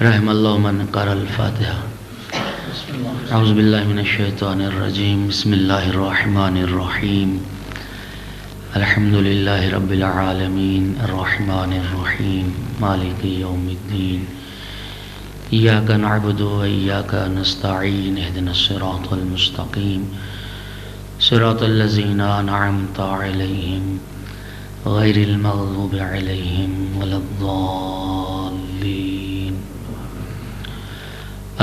رحم اللہ من قرأ الفاتحہ. اعوذ باللہ من الشیطان الرجیم. بسم اللہ الرحمن الرحیم. الحمد للہ رب العالمین الرحمن الرحیم مالک یوم الدین. ایاک نعبد و ایاک نستعین. اہدنا الصراط المستقیم صراط الذین انعمت علیہم غیر المغضوب علیہم ولا الضالین.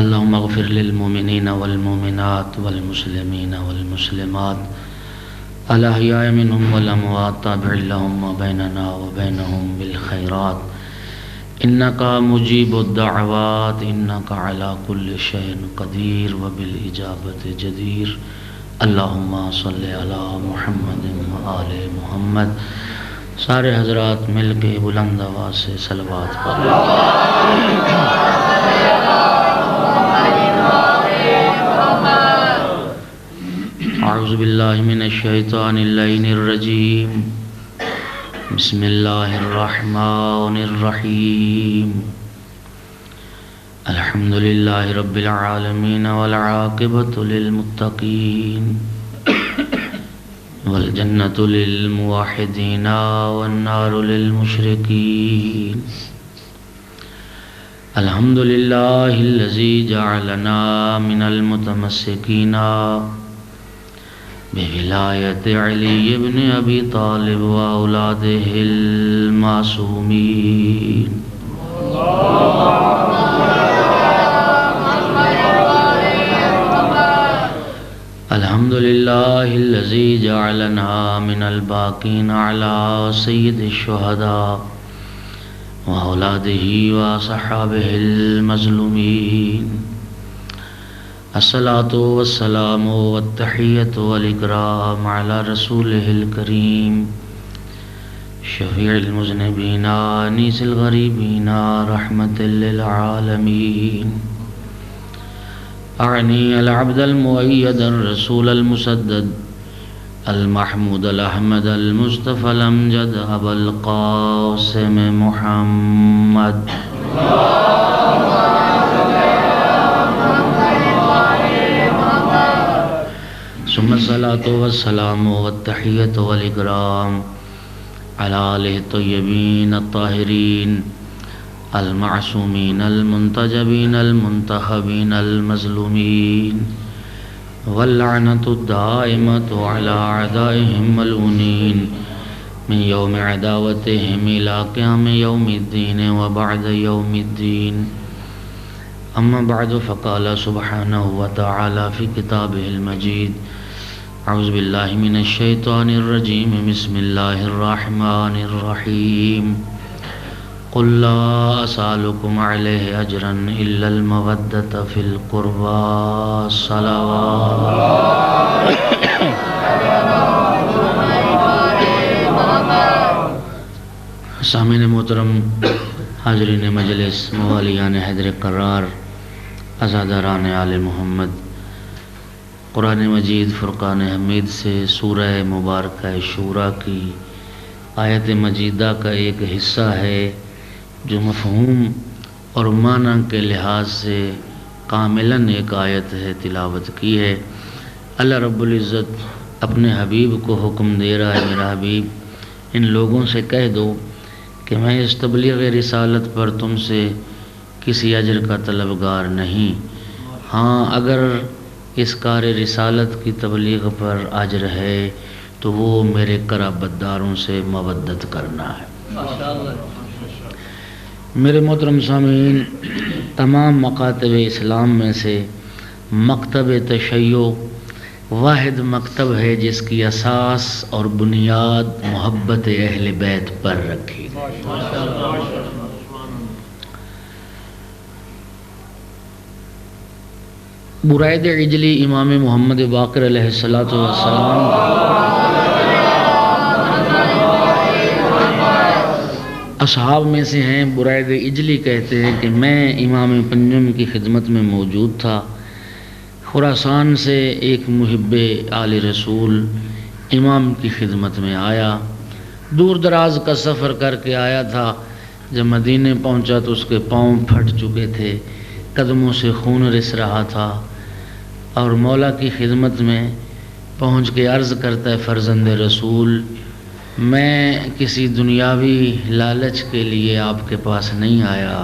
اللہم اغفر للمؤمنین والمؤمنات والمسلمین والمسلمات الاحیاء منہم والاموات. تابع لهم وبیننا وبینہم بالخیرات انکا مجیب الدعوات انکا علی کل شیء قدیر وبالاجابۃ جدیر. اللہم صلی علی محمد وآل محمد. سارے حضرات مل کے بلند آواز سے صلوات پڑھیں. اعوذ باللہ من الشیطان اللعین الرجیم. بسم اللہ الرحمن الرحیم. الحمد للہ رب العالمین والعاقبۃ للمتقین والجنة للموحدین والنار للمشرکین. الحمد للہ الذی جعلنا من المتمسکین بولایت علی بن ابی طالب واولادہ المعصومین. الحمد للہ الذی جعلنا من الباقین علی سید الشہداء واولادہ واصحابہ المظلومین. الصلاۃ والسلام والتحیۃ والاکرام علی رسولہ الکریم شفیع المذنبین انیس الغریبین رحمۃ للعالمین. اعنی العبد المؤید الرسول المسدد المحمود الاحمد المصطفى الامجد ابا القاسم محمد. ثم الصلاة والسلام والتحیۃ والاکرام علی آلہ الطیبین الطاہرین المعصومین المنتجبین المنتخبین المظلومین واللعنۃ الدائمۃ علی اعدائہم ملعونین من یوم عداوتہم الی قیام یوم الدین وبعد یوم الدین. اما بعد فقال سبحانہ وتعالی فی کتابہ المجید. اعوذ باللہ من الشیطان الرجیم. بسم اللہ الرحمن الرحیم. قل لا اسألکم علیہ اجرا الا المودۃ فی القربى صلوات. سامعین محترم، حاضرین مجلس، موالیان حیدر قرار، عزاداران آل محمد، قرآن مجید فرقان حمید سے سورہ مبارکہ شورى کی آیت مجیدہ کا ایک حصہ ہے جو مفہوم اور معنی کے لحاظ سے کاملاً ایک آیت ہے، تلاوت کی ہے. اللہ رب العزت اپنے حبیب کو حکم دے رہا ہے، میرا حبیب ان لوگوں سے کہہ دو کہ میں اس تبلیغ رسالت پر تم سے کسی اجر کا طلبگار نہیں. ہاں، اگر اس کار رسالت کی تبلیغ پر اجر ہے تو وہ میرے قرابت داروں سے مودت کرنا ہے. میرے محترم سامعین، تمام مکاتب اسلام میں سے مکتب تشیع واحد مکتب ہے جس کی اساس اور بنیاد محبت اہل بیت پر رکھی. برید عجلی امام محمد باقر علیہ السلام اصحاب میں سے ہیں. برید عجلی کہتے ہیں کہ میں امام پنجم کی خدمت میں موجود تھا. خراسان سے ایک محب آل رسول امام کی خدمت میں آیا. دور دراز کا سفر کر کے آیا تھا، جب مدینے پہنچا تو اس کے پاؤں پھٹ چکے تھے، قدموں سے خون رس رہا تھا، اور مولا کی خدمت میں پہنچ کے عرض کرتا ہے فرزند رسول، میں کسی دنیاوی لالچ کے لیے آپ کے پاس نہیں آیا،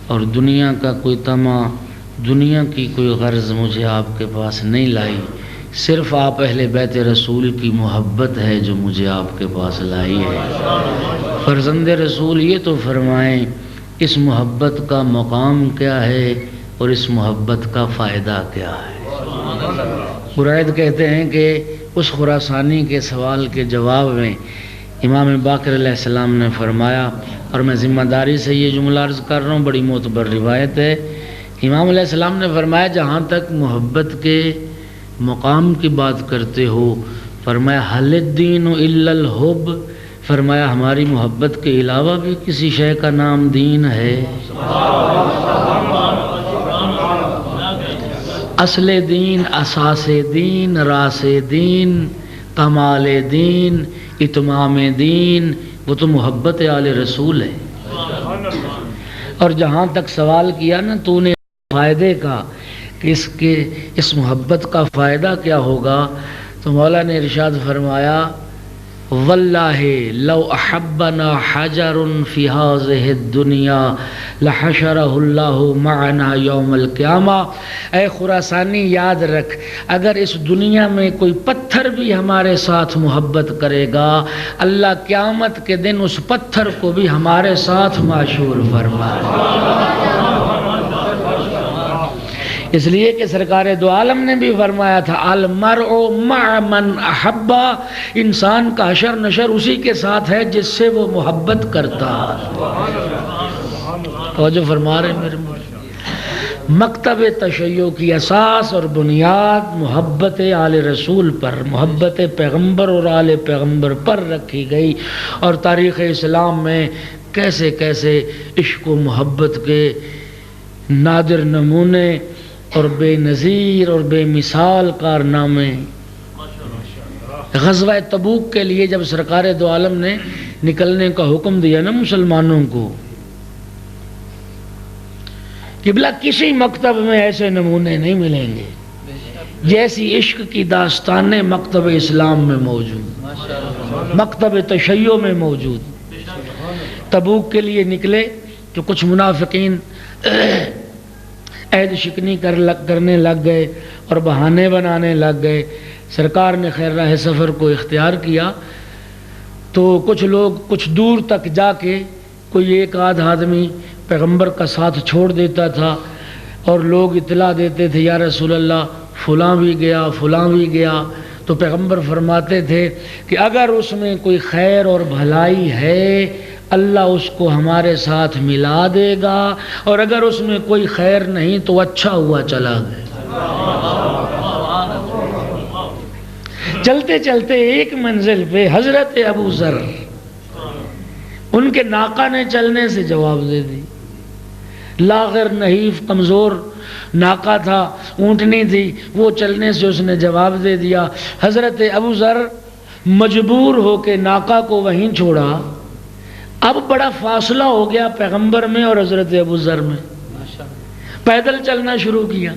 اور دنیا کا کوئی طمع، دنیا کی کوئی غرض مجھے آپ کے پاس نہیں لائی، صرف آپ اہل بیت رسول کی محبت ہے جو مجھے آپ کے پاس لائی ہے۔ فرزند رسول یہ تو فرمائیں اس محبت کا مقام کیا ہے اور اس محبت کا فائدہ کیا ہے؟ برائد کہتے ہیں کہ اس خراسانی کے سوال کے جواب میں امام باقر علیہ السلام نے فرمایا، اور میں ذمہ داری سے یہ جملہ عرض کر رہا ہوں، بڑی معتبر روایت ہے، امام علیہ السلام نے فرمایا جہاں تک محبت کے مقام کی بات کرتے ہو، فرمایا حل الدین الا الحب، فرمایا ہماری محبت کے علاوہ بھی کسی شے کا نام دین ہے؟ اصل دین، اساس دین، راس دین، کمال دین، اتمام دین، وہ تو محبت آل رسول ہے۔ اور جہاں تک سوال کیا نا تو نے فائدے کا کہ اس محبت کا فائدہ کیا ہوگا، تو مولا نے ارشاد فرمایا واللہ لو احبنا حجر فی هذه الدنیا لحشرہ اللہ معنا یوم القیامہ۔ اے خراسانی یاد رکھ، اگر اس دنیا میں کوئی پتھر بھی ہمارے ساتھ محبت کرے گا، اللہ قیامت کے دن اس پتھر کو بھی ہمارے ساتھ معشور فرمائے گا۔ اس لیے کہ سرکار دو عالم نے بھی فرمایا تھا المرء مع من احبا، انسان کا حشر نشر اسی کے ساتھ ہے جس سے وہ محبت کرتا ہے۔ توجہ فرما رہے میرے مکتب تشیع کی اساس اور بنیاد محبت آل رسول پر، محبت پیغمبر اور آل پیغمبر پر رکھی گئی، اور تاریخ اسلام میں کیسے کیسے عشق و محبت کے نادر نمونے اور بے نظیر اور بے مثال کارنامے۔ غزوہ تبوک کے لیے جب سرکار دو عالم نے نکلنے کا حکم دیا نا مسلمانوں کو، قبلہ کسی مکتب میں ایسے نمونے نہیں ملیں گے جیسی عشق کی داستانیں مکتب اسلام میں موجود، مکتب تشیع میں موجود۔ تبوک کے لیے نکلے تو کچھ منافقین عہد شکنی کرنے لگ گئے اور بہانے بنانے لگ گئے۔ سرکار نے خیر راہ سفر کو اختیار کیا تو کچھ لوگ کچھ دور تک جا کے کوئی ایک آدھ آدمی پیغمبر کا ساتھ چھوڑ دیتا تھا، اور لوگ اطلاع دیتے تھے یا رسول اللہ فلاں بھی گیا فلاں بھی گیا، تو پیغمبر فرماتے تھے کہ اگر اس میں کوئی خیر اور بھلائی ہے اللہ اس کو ہمارے ساتھ ملا دے گا، اور اگر اس میں کوئی خیر نہیں تو اچھا ہوا چلا گیا۔ چلتے چلتے ایک منزل پہ حضرت ابو ذر، ان کے ناقہ نے چلنے سے جواب دے دی، لاغر نحیف کمزور ناقہ تھا، اونٹنی تھی، وہ چلنے سے اس نے جواب دے دیا۔ حضرت ابو ذر مجبور ہو کے ناقہ کو وہیں چھوڑا۔ اب بڑا فاصلہ ہو گیا پیغمبر میں اور حضرت ابو ذر میں، پیدل چلنا شروع کیا۔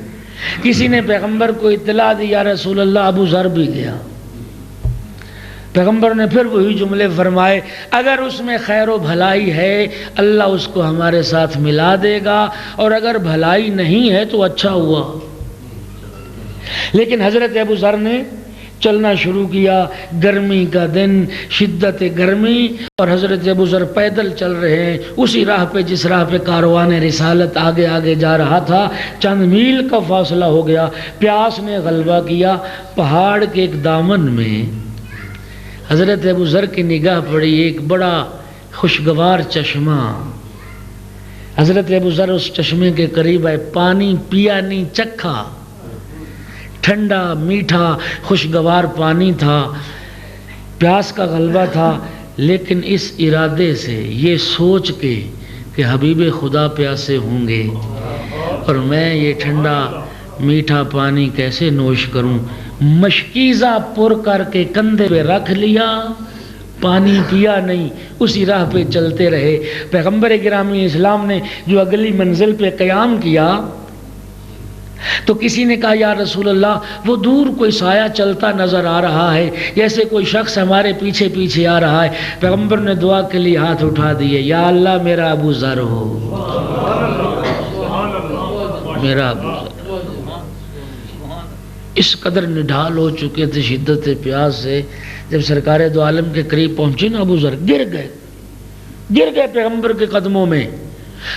کسی نے پیغمبر کو اطلاع دی یا رسول اللہ ابو ذر بھی گیا۔ پیغمبر نے پھر وہی جملے فرمائے اگر اس میں خیر و بھلائی ہے اللہ اس کو ہمارے ساتھ ملا دے گا، اور اگر بھلائی نہیں ہے تو اچھا ہوا۔ لیکن حضرت ابو ذر نے چلنا شروع کیا، گرمی کا دن، شدت گرمی، اور حضرت ابو ذر پیدل چل رہے ہیں اسی راہ پہ جس راہ پہ کاروان رسالت آگے آگے جا رہا تھا۔ چند میل کا فاصلہ ہو گیا، پیاس نے غلبہ کیا۔ پہاڑ کے ایک دامن میں حضرت ابو ذر کی نگاہ پڑی ایک بڑا خوشگوار چشمہ۔ حضرت ابو ذر اس چشمے کے قریب آئے، پانی پیا نہیں، چکھا، ٹھنڈا میٹھا خوشگوار پانی تھا، پیاس کا غلبہ تھا، لیکن اس ارادے سے، یہ سوچ کے کہ حبیب خدا پیاسے ہوں گے اور میں یہ ٹھنڈا میٹھا پانی کیسے نوش کروں، مشکیزہ پر کر کے کندھے پہ رکھ لیا، پانی پیا نہیں، اسی راہ پہ چلتے رہے۔ پیغمبر گرامی اسلام نے جو اگلی منزل پہ قیام کیا تو کسی نے کہا یا رسول اللہ وہ دور کوئی سایہ چلتا نظر آ رہا ہے، جیسے کوئی شخص ہمارے پیچھے پیچھے آ رہا ہے۔ پیغمبر نے دعا کے لیے ہاتھ اٹھا دیے، یا اللہ میرا ابو ذر ہو، میرا ابو ذر۔ اس قدر نڈھال ہو چکے تھے شدت پیاس سے، جب سرکار دو عالم کے قریب پہنچے نا ابو ذر گر گئے پیغمبر کے قدموں میں۔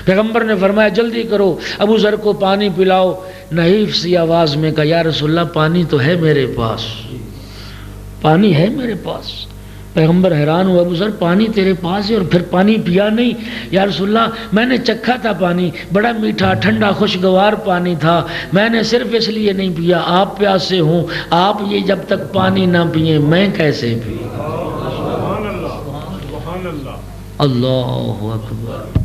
پیغمبر نے فرمایا جلدی کرو، ابو ذر کو پانی پلاؤ۔ نحیف سی آواز میں کہا یا رسول اللہ پانی تو ہے میرے پاس، پانی ہے میرے پاس۔ پیغمبر حیران ہوا، ابو ذر پانی تیرے پاس ہے اور پھر پانی پیا نہیں؟ یا رسول اللہ میں نے چکھا تھا پانی، بڑا میٹھا ٹھنڈا خوشگوار پانی تھا، میں نے صرف اس لیے نہیں پیا، آپ پیاسے ہوں، آپ یہ جب تک پانی نہ پئیں میں کیسے پیوں؟ اللہ اکبر۔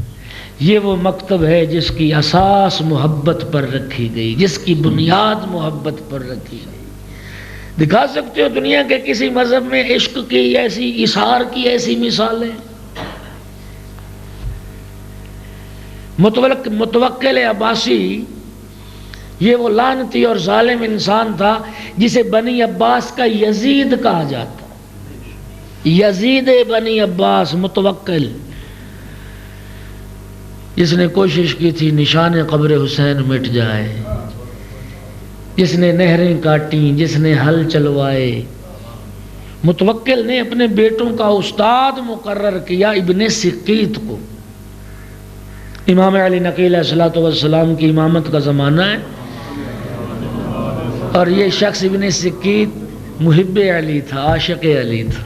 یہ وہ مکتب ہے جس کی اساس محبت پر رکھی گئی، جس کی بنیاد محبت پر رکھی گئی۔ دکھا سکتے ہو دنیا کے کسی مذہب میں عشق کی ایسی، اثار کی ایسی مثالیں؟ متوکل عباسی یہ وہ لعنتی اور ظالم انسان تھا جسے بنی عباس کا یزید کہا جاتا، یزید بنی عباس متوکل، جس نے کوشش کی تھی نشان قبر حسین مٹ جائے، جس نے نہریں کاٹیں، جس نے حل چلوائے۔ متوکل نے اپنے بیٹوں کا استاد مقرر کیا ابن سقیت کو۔ امام علی نقی علیہ الصلوۃ والسلام کی امامت کا زمانہ ہے اور یہ شخص ابن سقیت محب علی تھا، عاشق علی تھا،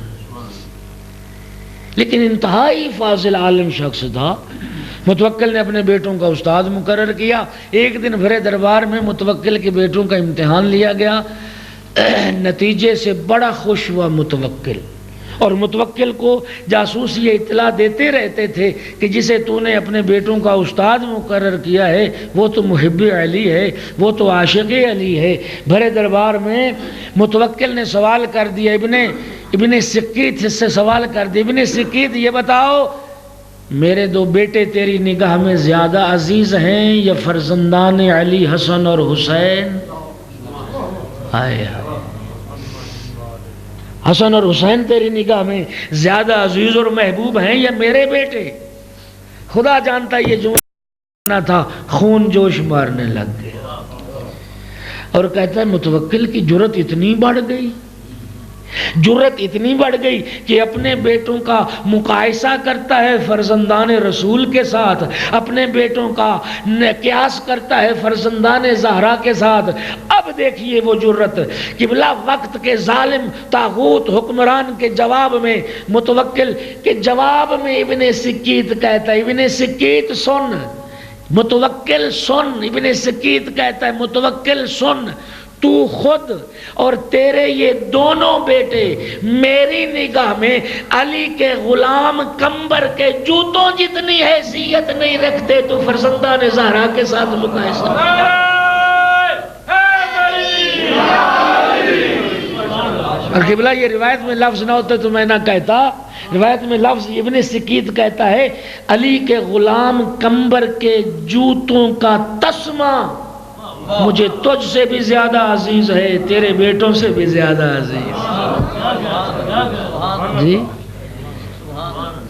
لیکن انتہائی فاضل عالم شخص تھا۔ متوکل نے اپنے بیٹوں کا استاد مقرر کیا۔ ایک دن بھرے دربار میں متوکل کے بیٹوں کا امتحان لیا گیا، نتیجے سے بڑا خوش ہوا متوکل، اور متوکل کو جاسوس یہ اطلاع دیتے رہتے تھے کہ جسے تو نے اپنے بیٹوں کا استاد مقرر کیا ہے وہ تو محب علی ہے، وہ تو عاشق علی ہے۔ بھرے دربار میں متوکل نے سوال کر دیا، ابن سقیت سے سوال کر دیا، ابن سقیت یہ بتاؤ میرے دو بیٹے تیری نگاہ میں زیادہ عزیز ہیں یا فرزندان علی حسن اور حسین؟ آئے حسن اور حسین تیری نگاہ میں زیادہ عزیز اور محبوب ہیں یا میرے بیٹے؟ خدا جانتا یہ جملہ تھا، خون جوش مارنے لگ گیا اور کہتا ہے متوکل کی جرت اتنی بڑھ گئی، جرت اتنی بڑھ گئی کہ اپنے بیٹوں کا مقایسہ کرتا ہے فرزندان رسول کے ساتھ، اپنے بیٹوں کا قیاس کرتا ہے فرزندان زہرا کے ساتھ۔ اب دیکھیے وہ جرت کہ بلا وقت کے ظالم طاغوت حکمران کے جواب میں، متوکل کے جواب میں ابن سقیت کہتا ہے، ابن سقیت سن، متوکل سن، ابن سقیت کہتا ہے متوکل سن، تو خود اور تیرے یہ دونوں بیٹے میری نگاہ میں علی کے غلام کمبر کے جوتوں جتنی حیثیت نہیں رکھتے، تو فرزندان زہرا کے ساتھ مقایسہ۔ قبلہ یہ روایت میں لفظ نہ ہوتے تو میں نہ کہتا، روایت میں لفظ ابن سقیت کہتا ہے علی کے غلام کمبر کے جوتوں کا تسمہ مجھے تجھ سے بھی زیادہ عزیز ہے، تیرے بیٹوں سے بھی زیادہ عزیز۔ جی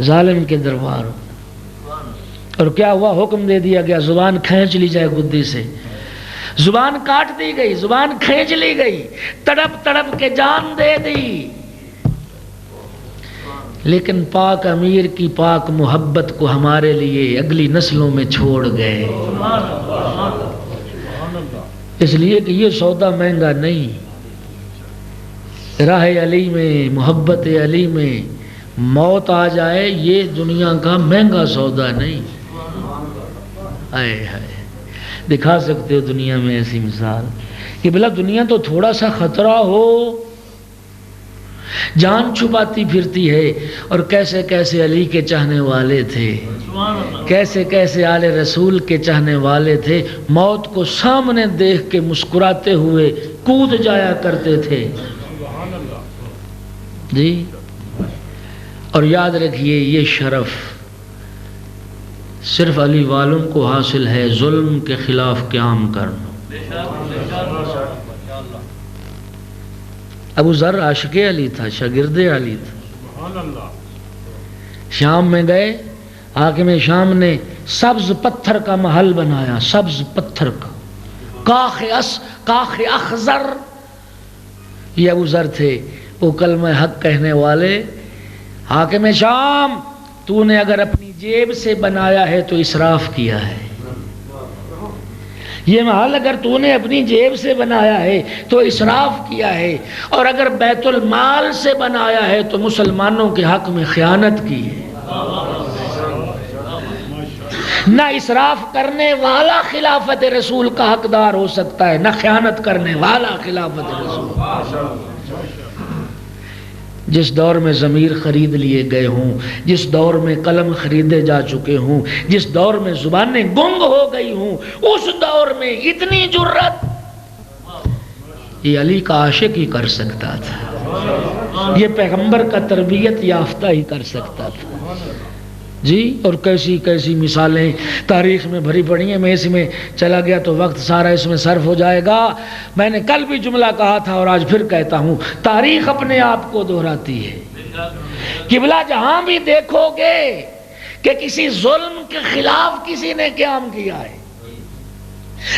ظالم کے دربار، اور کیا ہوا؟ حکم دے دیا گیا زبان کھینچ لی جائے گدی سے، زبان کاٹ دی گئی، زبان کھینچ لی گئی، تڑپ تڑپ کے جان دے دی۔ لیکن پاک امیر کی پاک محبت کو ہمارے لیے اگلی نسلوں میں چھوڑ گئے، اس لیے کہ یہ سودا مہنگا نہیں، راہ علی میں، محبت علی میں موت آ جائے یہ دنیا کا مہنگا سودا نہیں۔ آئے ہائے، دکھا سکتے ہو دنیا میں ایسی مثال کہ بلا دنیا تو تھوڑا سا خطرہ ہو جان چھپاتی پھرتی ہے، اور کیسے کیسے علی کے چاہنے والے تھے، کیسے کیسے آل رسول کے چاہنے والے تھے، موت کو سامنے دیکھ کے مسکراتے ہوئے کود جایا کرتے تھے۔ جی اور یاد رکھیے یہ شرف صرف علی والوں کو حاصل ہے، ظلم کے خلاف قیام کرنا۔ ابو ذر عاشق علی تھا، شاگرد علی تھا۔ شام میں گئے، حاکم شام نے سبز پتھر کا محل بنایا، سبز پتھر کا، کاخ اخضر۔ یہ ابو ذر تھے، وہ کلمہ حق کہنے والے۔ حاکم شام، تو نے اگر اپنی جیب سے بنایا ہے تو اسراف کیا ہے، یہ محل اگر تو نے اپنی جیب سے بنایا ہے تو اسراف کیا ہے، اور اگر بیت المال سے بنایا ہے تو مسلمانوں کے حق میں خیانت کی ہے۔ نہ اسراف کرنے والا خلافت رسول کا حقدار ہو سکتا ہے، نہ خیانت کرنے والا خلافت رسول۔ جس دور میں ضمیر خرید لیے گئے ہوں، جس دور میں قلم خریدے جا چکے ہوں، جس دور میں زبانیں گنگ ہو گئی ہوں، اس دور میں اتنی جرت یہ علی کا عاشق ہی کر سکتا تھا، یہ پیغمبر کا تربیت یافتہ ہی کر سکتا تھا۔ جی، اور کیسی کیسی مثالیں تاریخ میں بھری پڑی ہیں، میں اس میں چلا گیا تو وقت سارا اس میں صرف ہو جائے گا۔ میں نے کل بھی جملہ کہا تھا اور آج پھر کہتا ہوں، تاریخ اپنے آپ کو دہراتی ہے۔ قبلہ جہاں بھی دیکھو گے کہ کسی ظلم کے خلاف کسی نے قیام کیا ہے،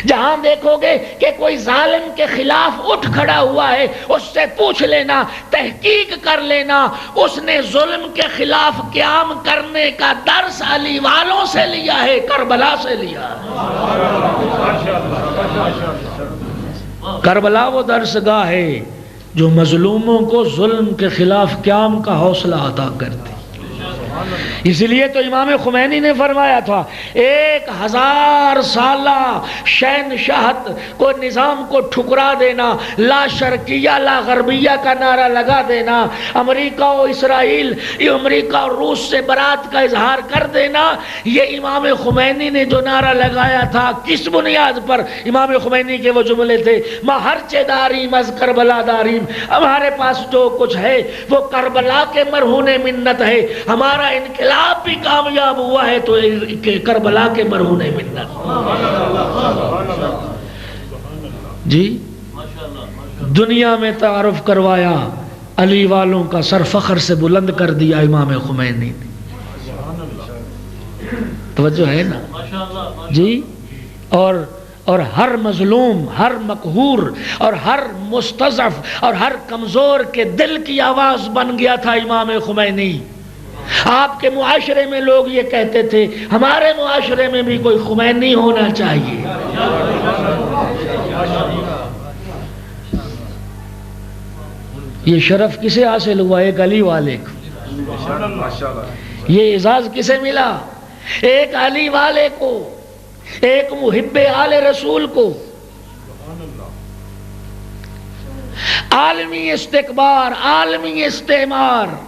جہاں دیکھو گے کہ کوئی ظالم کے خلاف اٹھ کھڑا ہوا ہے، اس سے پوچھ لینا، تحقیق کر لینا، اس نے ظلم کے خلاف قیام کرنے کا درس علی والوں سے لیا ہے، کربلا سے لیا ہے۔ کربلا وہ درس گاہ ہے جو مظلوموں کو ظلم کے خلاف قیام کا حوصلہ عطا کرتی۔ اس لیے تو امام خمینی نے فرمایا تھا، 1000 سالہ شہنشاہت کو، نظام کو ٹھکرا دینا، لا شرقیہ لا غربیہ کا نعرہ لگا دینا، امریکہ و اسرائیل، امریکہ اور روس سے برات کا اظہار کر دینا، یہ امام خمینی نے جو نعرہ لگایا تھا کس بنیاد پر؟ امام خمینی کے وہ جملے تھے، ما ہرچے داریم از کربلا داریم، ہمارے پاس جو کچھ ہے وہ کربلا کے مرہون منت ہے، ہمارا انقلاب بھی کامیاب ہوا ہے تو کربلا کے مرہون منت۔ جی، دنیا میں تعارف کروایا، علی والوں کا سر فخر سے بلند کر دیا امام خمینی نے۔ توجہ ہے نا جی؟ اور ہر مظلوم، ہر مقہور اور ہر مستضعف اور ہر کمزور کے دل کی آواز بن گیا تھا امام خمینی۔ آپ کے معاشرے میں لوگ یہ کہتے تھے، ہمارے معاشرے میں بھی کوئی خمینی ہونا چاہیے۔ یہ شرف کسے حاصل ہوا؟ ایک علی والے کو۔ یہ اعزاز کسے ملا؟ ایک علی والے کو، ایک محب آل رسول کو۔ عالمی استکبار، عالمی استعمار،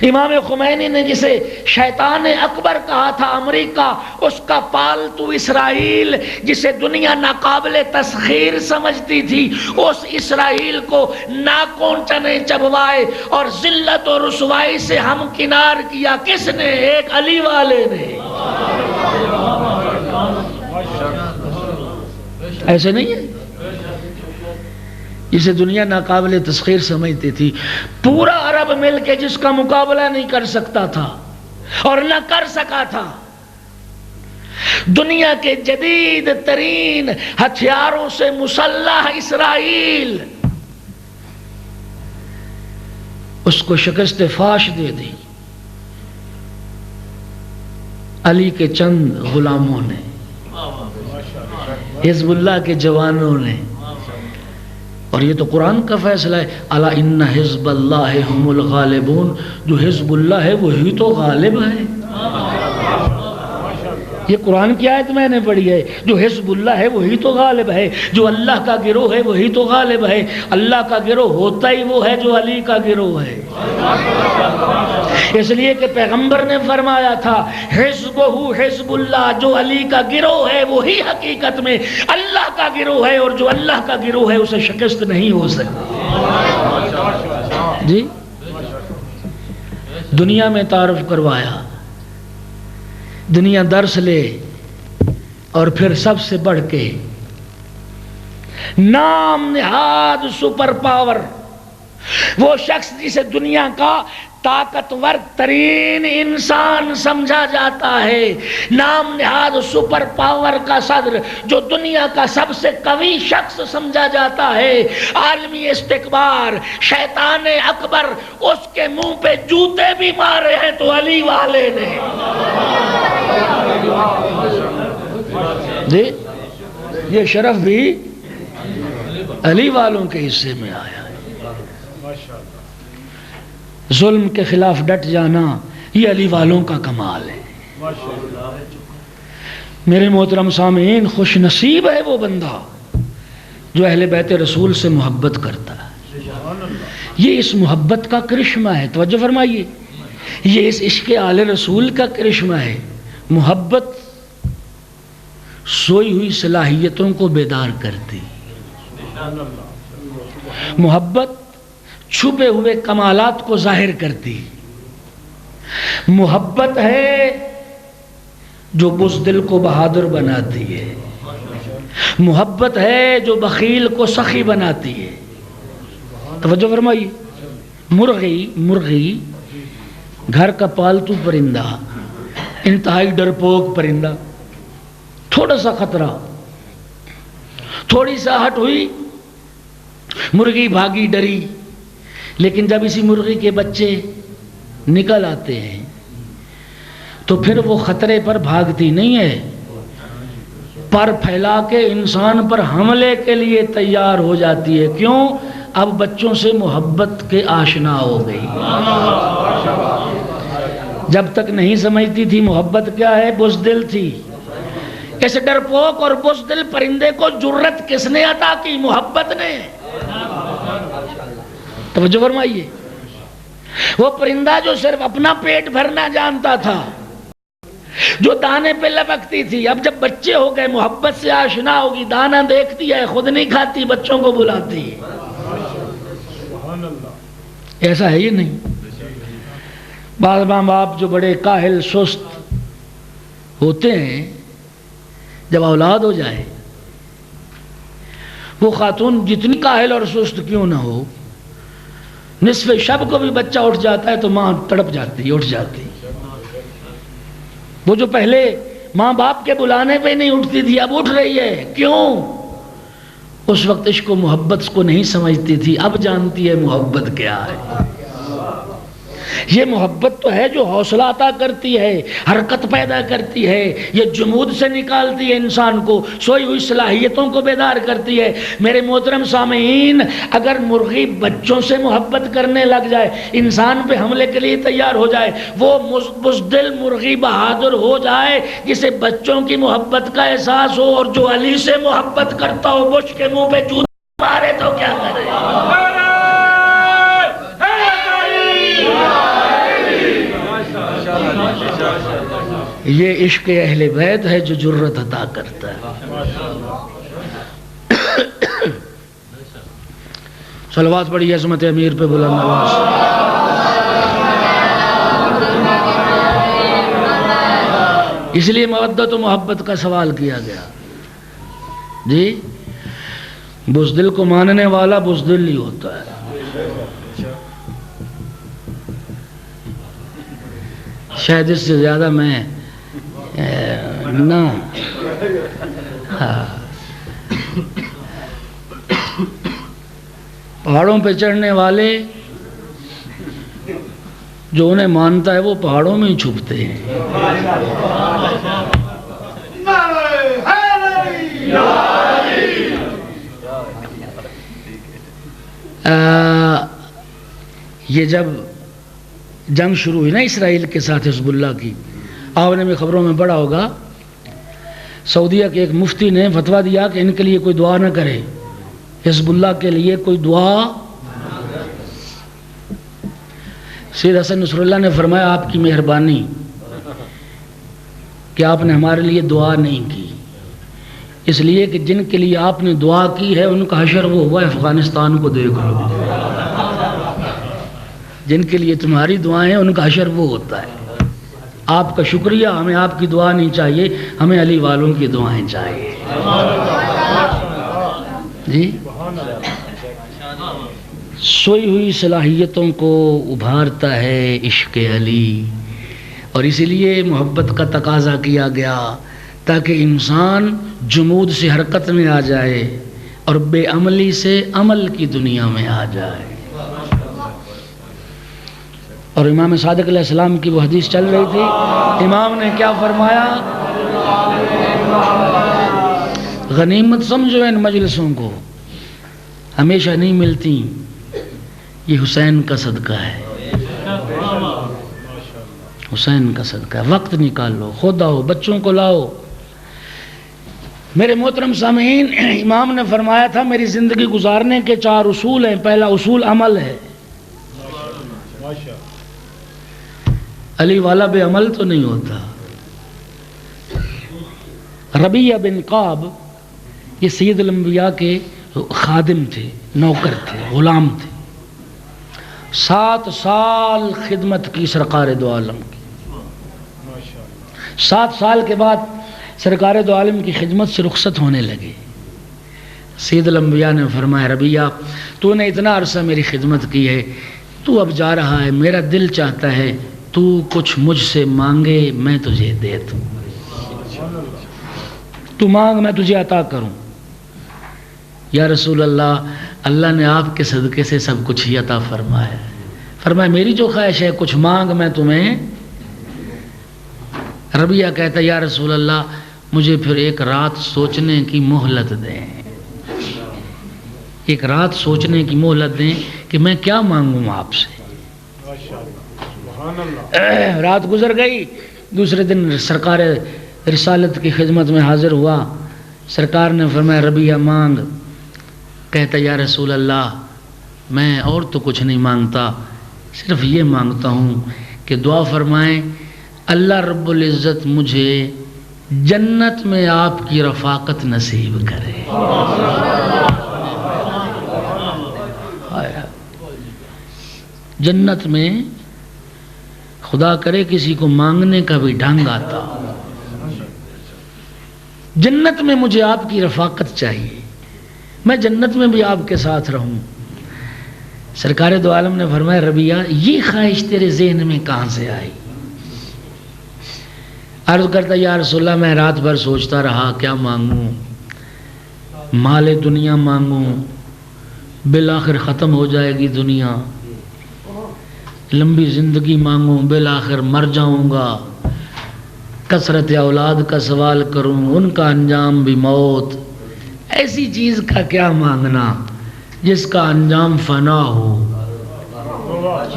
امام خمینی نے جسے شیطان اکبر کہا تھا امریکہ، اس کا پالتو اسرائیل، جسے دنیا ناقابل تسخیر سمجھتی تھی، اس اسرائیل کو ناکون چنے چبوائے اور ذلت و رسوائی سے ہمکنار کیا۔ کس نے؟ ایک علی والے نے۔ ایسے نہیں ہے؟ جسے دنیا ناقابل تسخیر سمجھتی تھی، پورا عرب مل کے جس کا مقابلہ نہیں کر سکتا تھا اور نہ کر سکا تھا، دنیا کے جدید ترین ہتھیاروں سے مسلح اسرائیل، اس کو شکست فاش دے دی علی کے چند غلاموں نے، حزب اللہ کے جوانوں نے۔ اور یہ تو قرآن کا فیصلہ ہے، الا ان حزب اللہ هم الغالبون، جو حزب اللہ ہے وہی تو غالب ہے۔ یہ قرآن کی آیت میں نے پڑھی ہے، جو حزب اللہ ہے وہی تو غالب ہے، جو اللہ کا گروہ ہے وہی تو غالب ہے۔ اللہ کا گروہ ہوتا ہی وہ ہے جو علی کا گروہ ہے۔ اس لیے کہ پیغمبر نے فرمایا تھا، حزبہ حزب اللہ، جو علی کا گروہ ہے وہی حقیقت میں اللہ کا گروہ ہے، اور جو اللہ کا گروہ ہے اسے شکست نہیں ہو سکتی۔ جی، دنیا میں تعارف کروایا، دنیا درس لے، اور پھر سب سے بڑھ کے نام نہاد سپر پاور، وہ شخص جسے دنیا کا طاقتور ترین انسان سمجھا جاتا ہے، نام نہاد سپر پاور کا صدر جو دنیا کا سب سے قوی شخص سمجھا جاتا ہے، عالمی استکبار شیطان اکبر، اس کے منہ پہ جوتے بھی مارے ہیں تو علی والے نے۔ جی یہ شرف بھی علی والوں کے حصے میں آیا ہے۔ ظلم کے خلاف ڈٹ جانا یہ علی والوں کا کمال ہے۔ میرے محترم سامعین، خوش نصیب ہے وہ بندہ جو اہل بیت رسول سے محبت کرتا ہے۔ یہ اس محبت کا کرشمہ ہے، توجہ فرمائیے، یہ اس عشق آل رسول کا کرشمہ ہے۔ محبت سوئی ہوئی صلاحیتوں کو بیدار کرتی، محبت چھپے ہوئے کمالات کو ظاہر کرتی، محبت ہے جو بزدل کو بہادر بناتی ہے، محبت ہے جو بخیل کو سخی بناتی ہے۔ توجہ فرمائیے، مرغی گھر کا پالتو پرندہ، انتہائی ڈرپوک پرندہ، تھوڑا سا خطرہ، تھوڑی سا ہٹ ہوئی مرغی بھاگی ڈری، لیکن جب اسی مرغی کے بچے نکل آتے ہیں تو پھر وہ خطرے پر بھاگتی نہیں ہے، پر پھیلا کے انسان پر حملے کے لیے تیار ہو جاتی ہے۔ کیوں؟ اب بچوں سے محبت کے آشنا ہو گئی۔ جب تک نہیں سمجھتی تھی محبت کیا ہے، بزدل تھی۔ اس ڈرپوک اور بزدل پرندے کو جرت کس نے عطا کی؟ محبت نے۔ توجہ فرمائیے، وہ پرندہ جو صرف اپنا پیٹ بھرنا جانتا تھا، جو دانے پہ لپکتی تھی، اب جب بچے ہو گئے محبت سے آشنا ہوگی، دانا دیکھتی ہے، خود نہیں کھاتی، بچوں کو بلاتی ہے۔ ایسا ہے یہ نہیں؟ بعض ماں باپ جو بڑے کاہل سست ہوتے ہیں، جب اولاد ہو جائے، وہ خاتون جتنی کاہل اور سست کیوں نہ ہو، نصف شب کو بھی بچہ اٹھ جاتا ہے تو ماں تڑپ جاتی، اٹھ جاتی۔ وہ جو پہلے ماں باپ کے بلانے پہ نہیں اٹھتی تھی، اب اٹھ رہی ہے۔ کیوں؟ اس وقت عشق و محبت کو نہیں سمجھتی تھی، اب جانتی ہے محبت کیا ہے۔ یہ محبت تو ہے جو حوصلہ عطا کرتی ہے، حرکت پیدا کرتی ہے، یہ جمود سے نکالتی ہے انسان کو، سوئی ہوئی صلاحیتوں کو بیدار کرتی ہے۔ میرے محترم سامعین، اگر مرغی بچوں سے محبت کرنے لگ جائے، انسان پہ حملے کے لیے تیار ہو جائے، وہ بزدل مرغی بہادر ہو جائے جسے بچوں کی محبت کا احساس ہو، اور جو علی سے محبت کرتا ہو بش کے منہ پہ جوتا مارے تو کیا کرے؟ یہ عشق اہل بیت ہے جو جرت عطا کرتا ہے۔ صلوات پڑھی عظمت امیر پہ بلند آواز۔ اس لیے مودت و محبت کا سوال کیا گیا۔ جی بزدل کو ماننے والا بزدل ہی ہوتا ہے۔ شاید اس سے زیادہ میں نہ پہاڑوں پہ چڑھنے والے جو انہیں مانتا ہے وہ پہاڑوں میں ہی چھپتے ہیں۔ یہ جب جنگ شروع ہوئی نا اسرائیل کے ساتھ حزب اللہ کی، آپ نے بھی خبروں میں پڑھا ہوگا، سعودیہ کے ایک مفتی نے فتویٰ دیا کہ ان کے لیے کوئی دعا نہ کرے، حزب اللہ کے لیے کوئی دعا۔ سید حسن نصر اللہ نے فرمایا آپ کی مہربانی کہ آپ نے ہمارے لیے دعا نہیں کی، اس لیے کہ جن کے لیے آپ نے دعا کی ہے ان کا حشر وہ ہوا افغانستان کو دیکھ لو۔ جن کے لیے تمہاری دعائیں ہیں ان کا حشر وہ ہوتا ہے. آپ کا شکریہ، ہمیں آپ کی دعا نہیں چاہیے، ہمیں علی والوں کی دعائیں چاہیے. جی سوئی ہوئی صلاحیتوں کو ابھارتا ہے عشق علی، اور اسی لیے محبت کا تقاضا کیا گیا تاکہ انسان جمود سے حرکت میں آ جائے اور بے عملی سے عمل کی دنیا میں آ جائے. اور امام صادق علیہ السلام کی وہ حدیث چل رہی تھی، امام نے کیا فرمایا؟ غنیمت سمجھو ان مجلسوں کو، ہمیشہ نہیں ملتی، یہ حسین کا صدقہ ہے، حسین کا صدقہ ہے. وقت نکالو، خود آؤ، بچوں کو لاؤ. میرے محترم سامعین، امام نے فرمایا تھا میری زندگی گزارنے کے 4 اصول ہیں. پہلا اصول عمل ہے. علی والا بے عمل تو نہیں ہوتا. ربیعہ بن کعب یہ سید الانبیاء کے خادم تھے، نوکر تھے، غلام تھے. 7 سال خدمت کی سرکار دو عالم کی. 7 سال کے بعد سرکار دو عالم کی خدمت سے رخصت ہونے لگے. سید الانبیاء نے فرمایا ربیعہ تو نے اتنا عرصہ میری خدمت کی ہے، تو اب جا رہا ہے، میرا دل چاہتا ہے تو کچھ مجھ سے مانگے میں تجھے دے دوں. تو مانگ میں تجھے عطا کروں. یا رسول اللہ، اللہ نے آپ کے صدقے سے سب کچھ ہی عطا فرمایا. فرمایا میری جو خواہش ہے کچھ مانگ میں تمہیں. ربیعہ کہتا یا رسول اللہ مجھے پھر ایک رات سوچنے کی مہلت دیں، ایک رات سوچنے کی مہلت دیں کہ میں کیا مانگوں آپ سے. رات گزر گئی. دوسرے دن سرکار رسالت کی خدمت میں حاضر ہوا. سرکار نے فرمایا ربیعہ مانگ. کہتا یا رسول اللہ میں اور تو کچھ نہیں مانگتا، صرف یہ مانگتا ہوں کہ دعا فرمائیں اللہ رب العزت مجھے جنت میں آپ کی رفاقت نصیب کرے. جنت میں خدا کرے کسی کو مانگنے کا بھی ڈھنگ آتا. جنت میں مجھے آپ کی رفاقت چاہیے، میں جنت میں بھی آپ کے ساتھ رہوں. سرکار دو عالم نے فرمایا ربیعہ یہ خواہش تیرے ذہن میں کہاں سے آئی؟ عرض کرتا یا رسول اللہ میں رات بھر سوچتا رہا کیا مانگوں. مال دنیا مانگوں، بالآخر ختم ہو جائے گی دنیا. لمبی زندگی مانگوں، بالآخر مر جاؤں گا. کثرت اولاد کا سوال کروں، ان کا انجام بھی موت. ایسی چیز کا کیا مانگنا جس کا انجام فنا ہو.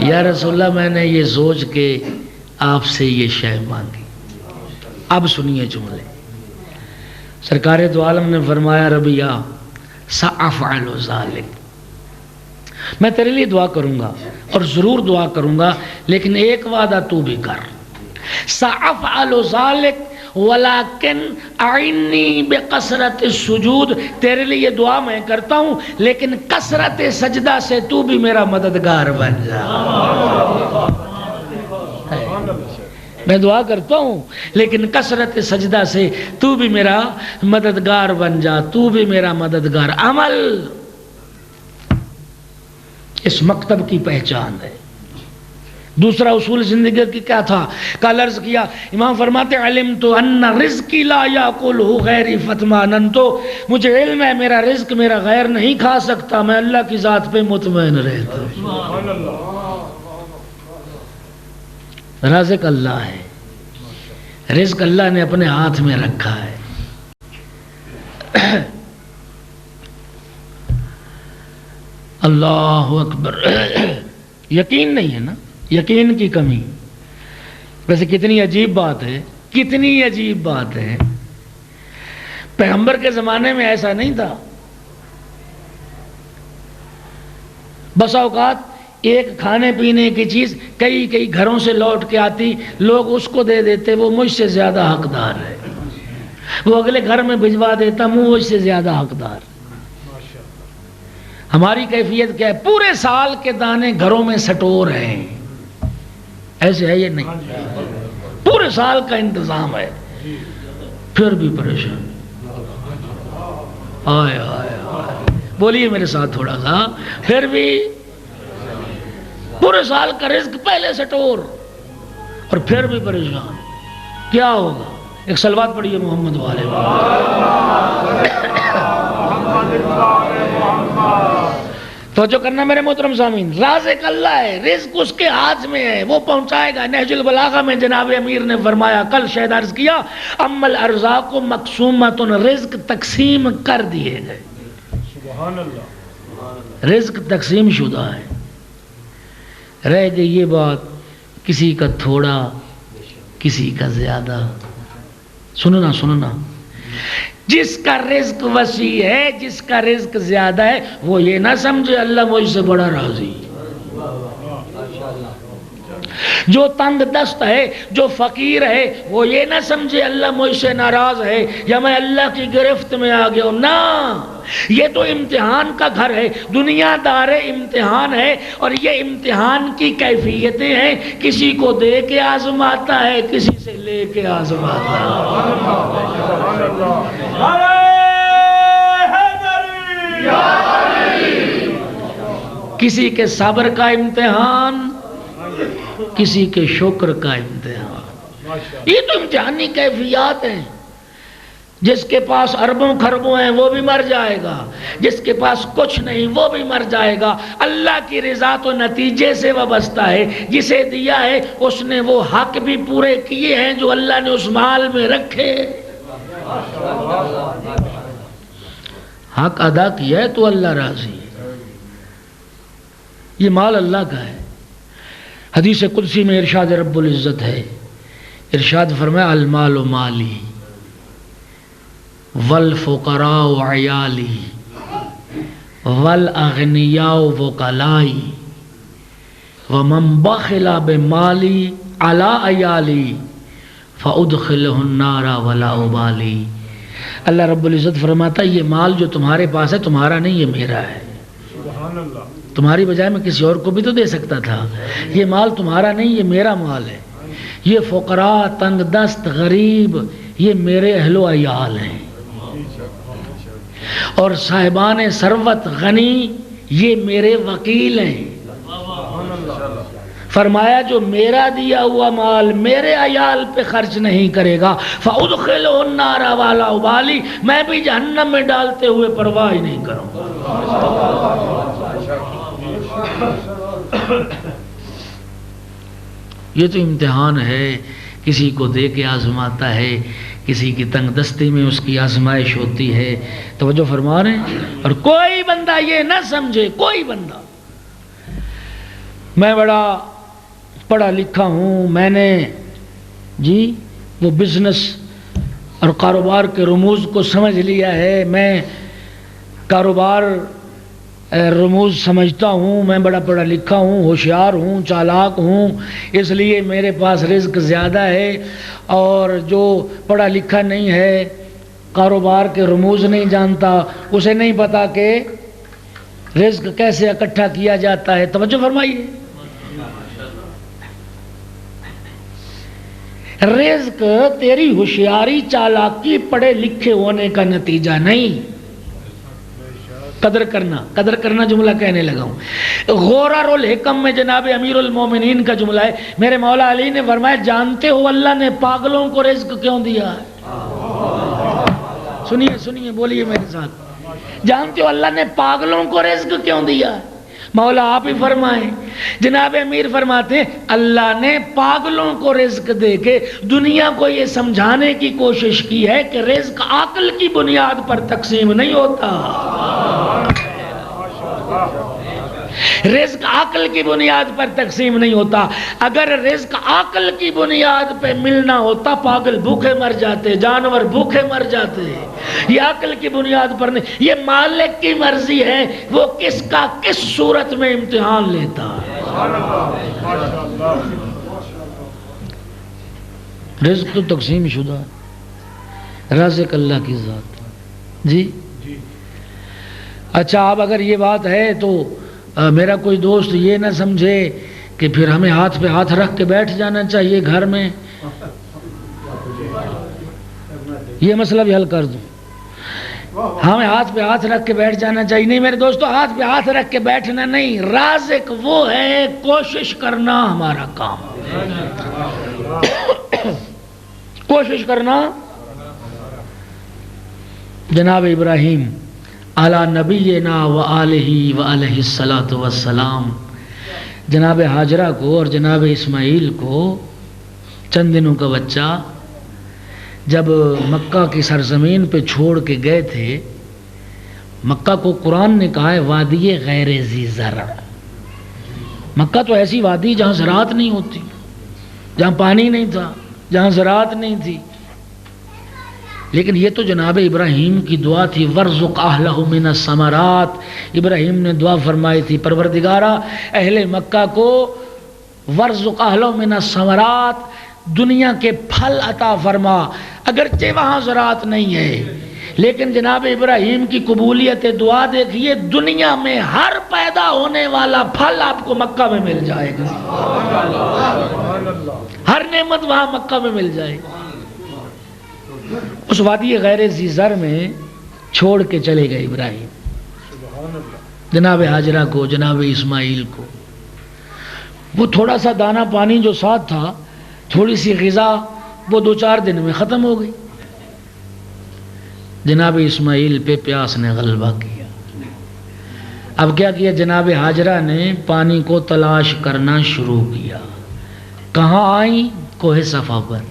یا رسول اللہ میں نے یہ سوچ کے آپ سے یہ شے مانگی. اب سنیے جملے. سرکار دو عالم نے فرمایا ربیعہ سأفعل ذلک، میں تیرے لیے دعا کروں گا اور ضرور دعا کروں گا، لیکن ایک وعدہ تو بھی کر. سأفعل ذلک ولیکن اعنی بکثرت السجود، تیرے لیے دعا میں کرتا ہوں لیکن کثرت سجدہ سے تو بھی میرا مددگار بن جا. میں دعا کرتا ہوں لیکن کثرت سجدہ سے تو بھی میرا مددگار بن جا، تو بھی میرا مددگار. عمل اس مکتب کی پہچان ہے. دوسرا اصول زندگی کی کیا تھا؟ کل عرض کیا، امام فرماتے علمت ان رزقی لا یاکلہ غیری فاطمئننت، مجھے علم ہے میرا رزق میرا غیر نہیں کھا سکتا، میں اللہ کی ذات پہ مطمئن رہتا ہوں. رازق اللہ ہے، رزق اللہ نے اپنے ہاتھ میں رکھا ہے. اللہ اکبر. یقین نہیں ہے نا، یقین کی کمی. ویسے کتنی عجیب بات ہے، کتنی عجیب بات ہے. پیغمبر کے زمانے میں ایسا نہیں تھا. بسا اوقات ایک کھانے پینے کی چیز کئی گھروں سے لوٹ کے آتی، لوگ اس کو دے دیتے وہ مجھ سے زیادہ حقدار ہے. وہ اگلے گھر میں بھجوا دیتا، مجھ سے زیادہ حقدار. ہماری کیفیت کیا ہے؟ پورے سال کے دانے گھروں میں سٹور ہیں، ایسے ہے یہ نہیں؟ پورے سال کا انتظام ہے، پھر بھی پریشان۔ آئے آئے آئے، بولیے میرے ساتھ تھوڑا سا، پھر بھی پورے سال کا رزق پہلے سٹور اور پھر بھی پریشان، کیا ہوگا؟ ایک صلوات پڑھیے محمد والے۔ توجہ کرنا میرے محترم سامعین، رازق اللہ ہے، رزق اس کے ہاتھ میں ہے، وہ پہنچائے گا۔ نہج البلاغہ میں جناب امیر نے فرمایا، کل شاید عرض کیا، اما الارزاق مقسومۃ، رزق تقسیم کر دیے گئے، سبحان اللہ، رزق تقسیم شدہ ہے۔ رہ گئی یہ بات، کسی کا تھوڑا کسی کا زیادہ۔ سننا سننا، جس کا رزق وسیع ہے، جس کا رزق زیادہ ہے، وہ یہ نہ سمجھے اللہ مجھ سے بڑا راضی۔ جو تنگ دست ہے، جو فقیر ہے، وہ یہ نہ سمجھے اللہ مجھ سے ناراض ہے یا میں اللہ کی گرفت میں آ گیا ہوں۔ نہ، یہ تو امتحان کا گھر ہے، دنیا دار امتحان ہے، اور یہ امتحان کی کیفیتیں ہیں، کسی کو دے کے آزماتا ہے، کسی سے لے کے آزماتا ہے۔ کسی کے صبر کا امتحان، کسی کے شکر کا امتحان۔ یہ تو امتحانی کیفیات ہیں۔ جس کے پاس اربوں خربوں ہیں وہ بھی مر جائے گا، جس کے پاس کچھ نہیں وہ بھی مر جائے گا۔ اللہ کی رضا تو نتیجے سے وابستہ ہے، جسے دیا ہے اس نے وہ حق بھی پورے کیے ہیں جو اللہ نے اس مال میں رکھے، حق ادا کیا ہے تو اللہ راضی ہے۔ یہ مال اللہ کا ہے۔ حدیث قدسی میں ارشاد رب العزت ہے، ارشاد فرمایا، المال مالی والفقراء عیالی والاغنیاء وکلائی ومن بخل بمالی علی عیالی فادخلہ النار ولا ابالی۔ اللہ رب العزت فرماتا ہے، یہ مال جو تمہارے پاس ہے تمہارا نہیں، یہ میرا ہے۔ سبحان اللہ، تمہاری بجائے میں کسی اور کو بھی تو دے سکتا تھا، یہ مال تمہارا نہیں، یہ میرا مال ہے۔ یہ فقراء، تنگ دست، غریب، یہ میرے اہل و عیال ہیں، اور صاحبان ثروت غنی یہ میرے وکیل ہیں۔ فرمایا جو میرا دیا ہوا مال میرے عیال پہ خرچ نہیں کرے گا، فَأُدْخِلُهُ النَّارَ وَلَا أُبَالِي، میں بھی جہنم میں ڈالتے ہوئے پرواہ ہی نہیں کروں گا۔ یہ تو امتحان ہے، کسی کو دے کے آزماتا ہے، کسی کی تنگ دستی میں اس کی آزمائش ہوتی ہے۔ توجہ فرما رہے ہیں؟ اور کوئی بندہ یہ نہ سمجھے، کوئی بندہ میں بڑا پڑھا لکھا ہوں، میں نے جی وہ بزنس اور کاروبار کے رموز کو سمجھ لیا ہے، میں کاروبار رموز سمجھتا ہوں، میں بڑا پڑھا لکھا ہوں، ہوشیار ہوں، چالاک ہوں، اس لیے میرے پاس رزق زیادہ ہے، اور جو پڑھا لکھا نہیں ہے، کاروبار کے رموز نہیں جانتا، اسے نہیں پتا کہ رزق کیسے اکٹھا کیا جاتا ہے۔ توجہ فرمائیے، رزق تیری ہوشیاری، چالاکی، پڑھے لکھے ہونے کا نتیجہ نہیں۔ قدر کرنا جملہ کہنے لگا ہوں۔ غورر الحکم میں جناب امیر المومنین کا جملہ ہے، میرے مولا علی نے فرمایا، جانتے ہو اللہ نے پاگلوں کو رزق کیوں دیا ہے؟ سنیے سنیے، بولیے میرے ساتھ، جانتے ہو اللہ نے پاگلوں کو رزق کیوں دیا ہے؟ مولا آپ ہی فرمائیں۔ جناب امیر فرماتے ہیں، اللہ نے پاگلوں کو رزق دے کے دنیا کو یہ سمجھانے کی کوشش کی ہے کہ رزق عقل کی بنیاد پر تقسیم نہیں ہوتا، رزق عقل کی بنیاد پر تقسیم نہیں ہوتا۔ اگر رزق عقل کی بنیاد پہ ملنا ہوتا، پاگل بھوکے مر جاتے، جانور بھوکے مر جاتے۔ یہ عقل کی بنیاد پر نہیں، یہ مالک کی مرضی ہے، وہ کس کا کس صورت میں امتحان لیتا ہے۔ رزق تو تقسیم شدہ ہے، رازق اللہ کی ذات۔ جی اچھا اب اگر یہ بات ہے تو میرا کوئی دوست یہ نہ سمجھے کہ پھر ہمیں ہاتھ پہ ہاتھ رکھ کے بیٹھ جانا چاہیے گھر میں، یہ مسئلہ بھی حل کر دوں، ہمیں ہاتھ پہ ہاتھ رکھ کے بیٹھ جانا چاہیے؟ نہیں میرے دوستو، ہاتھ پہ ہاتھ رکھ کے بیٹھنا نہیں، رازق وہ ہے، کوشش کرنا ہمارا کام، کوشش کرنا۔ جناب ابراہیم علی نبینا و آلہ و علیہ الصلاۃ والسلام، جناب ہاجرہ کو اور جناب اسماعیل کو چند دنوں کا بچہ جب مکہ کی سرزمین پہ چھوڑ کے گئے تھے، مکہ کو قرآن نے کہا ہے وادی غیر ذی زرع، مکہ تو ایسی وادی جہاں زراعت نہیں ہوتی، جہاں پانی نہیں تھا، جہاں زراعت نہیں تھی، لیکن یہ تو جناب ابراہیم کی دعا تھی، وَارْزُقْ أَهْلَهُ مِنَ الثَّمَرَاتِ، ابراہیم نے دعا فرمائی تھی پروردگارا اہل مکہ کو وَارْزُقْ أَهْلَهُ مِنَ الثَّمَرَاتِ، دنیا کے پھل عطا فرما، اگرچہ وہاں زراعت نہیں ہے لیکن جناب ابراہیم کی قبولیت دعا دیکھیے، دنیا میں ہر پیدا ہونے والا پھل آپ کو مکہ میں مل جائے گا، ہر نعمت وہاں مکہ میں مل جائے گی۔ اس وادی غیر ذی زرع میں چھوڑ کے چلے گئے ابراہیم جناب ہاجرہ کو، جناب اسماعیل کو، وہ تھوڑا سا دانہ پانی جو ساتھ تھا، تھوڑی سی غذا، وہ 2-4 دن میں ختم ہو گئی۔ جناب اسماعیل پہ پیاس نے غلبہ کیا، اب کیا کیا جناب ہاجرہ نے پانی کو تلاش کرنا شروع کیا، کہاں آئیں؟ کوہ صفا پر،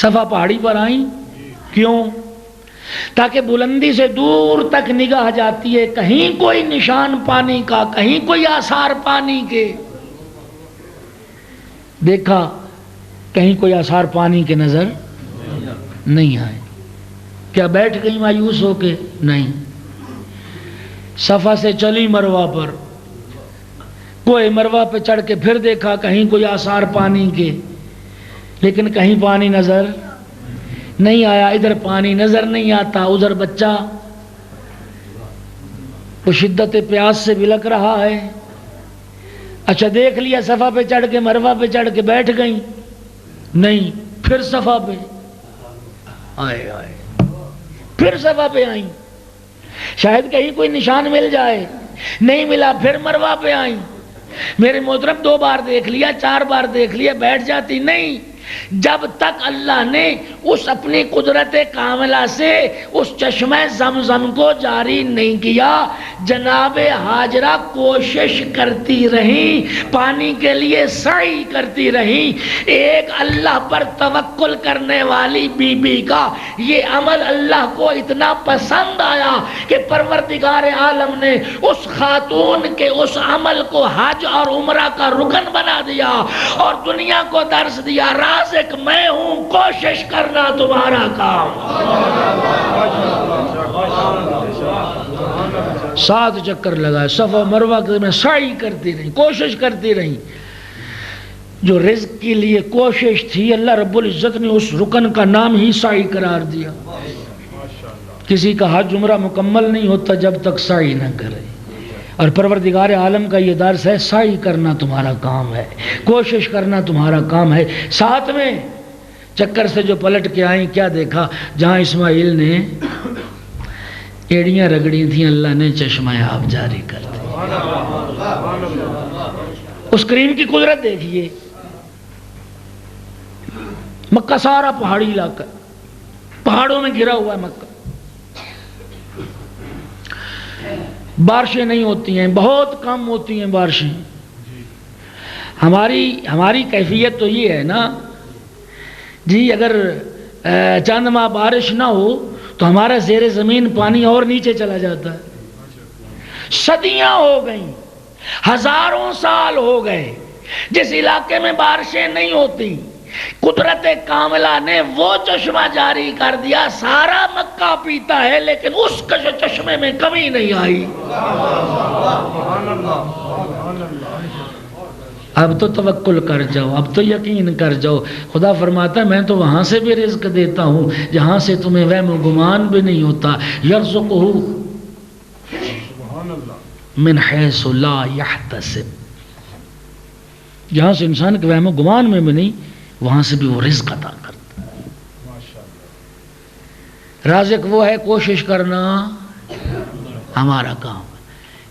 صفا پہاڑی پر آئیں، کیوں؟ تاکہ بلندی سے دور تک نگاہ جاتی ہے، کہیں کوئی نشان پانی کا، کہیں کوئی آثار پانی کے، دیکھا کہیں کوئی آثار پانی کے نظر نہیں آئے، کیا بیٹھ گئی مایوس ہو کے؟ نہیں، صفا سے چلی مروہ پر، کوئی مروہ پہ چڑھ کے پھر دیکھا کہیں کوئی آثار پانی کے، لیکن کہیں پانی نظر نہیں آیا، ادھر پانی نظر نہیں آتا، ادھر بچہ وہ شدت پیاس سے بلک رہا ہے۔ اچھا دیکھ لیا، صفا پہ چڑھ کے مروہ پہ چڑھ کے بیٹھ گئیں، نہیں، پھر صفا پہ آئے، پھر صفا پہ آئیں، شاید کہیں کوئی نشان مل جائے، نہیں ملا، پھر مروہ پہ آئیں۔ میرے محترم 2 بار دیکھ لیا، 4 بار دیکھ لیا، بیٹھ جاتی؟ نہیں، جب تک اللہ نے اس اپنی قدرت کاملہ سے اس چشمہ زمزم کو جاری نہیں کیا، جناب ہاجرہ کوشش کرتی رہیں، پانی کے لیے سعی کرتی رہیں۔ ایک اللہ پر توکل کرنے والی بی بی کا یہ عمل اللہ کو اتنا پسند آیا کہ پروردگار عالم نے اس خاتون کے اس عمل کو حج اور عمرہ کا رکن بنا دیا اور دنیا کو درس دیا، رازق میں ہوں، کوشش کرنا تمہارا کام۔ 7 چکر لگائے، صفا مروہ میں سعی کرتی رہی، کوشش کرتی رہی۔ جو رزق کے لیے کوشش تھی، اللہ رب العزت نے اس رکن کا نام ہی سعی قرار دیا۔ کسی کا حج عمرہ مکمل نہیں ہوتا جب تک سعی نہ کرے، اور پروردگار عالم کا یہ درس ہے، سعی کرنا تمہارا کام ہے، کوشش کرنا تمہارا کام ہے۔ 7 میں چکر سے جو پلٹ کے آئیں، کیا دیکھا؟ جہاں اسماعیل نے ایڑیاں رگڑی تھیں، اللہ نے چشمہ آب جاری کر دیا۔ اس کریم کی قدرت دیکھیے۔ مکہ سارا پہاڑی علاقہ، پہاڑوں میں گھرا ہوا ہے مکہ، بارشیں نہیں ہوتی ہیں، بہت کم ہوتی ہیں بارشیں۔ ہماری کیفیت تو یہ ہے نا جی، اگر چند ماہ بارش نہ ہو تو ہمارا زیر زمین پانی اور نیچے چلا جاتا ہے۔ صدیاں ہو گئیں، ہزاروں سال ہو گئے جس علاقے میں بارشیں نہیں ہوتی، قدرت کاملہ نے وہ چشمہ جاری کر دیا، سارا مکہ پیتا ہے لیکن اس چشمے میں کمی نہیں آئی۔ اب تو توکل کر جاؤ، اب تو یقین کر جاؤ۔ خدا فرماتا ہے میں تو وہاں سے بھی رزق دیتا ہوں جہاں سے تمہیں وہم و گمان بھی نہیں ہوتا، یرزقہ سبحان اللہ من حیث لا یحتسب، جہاں سے انسان کے وہم و گمان میں بھی نہیں، وہاں سے بھی وہ رزق عطا کرتا ہے۔ ماشاء اللہ رازق وہ ہے، کوشش کرنا ہمارا کام۔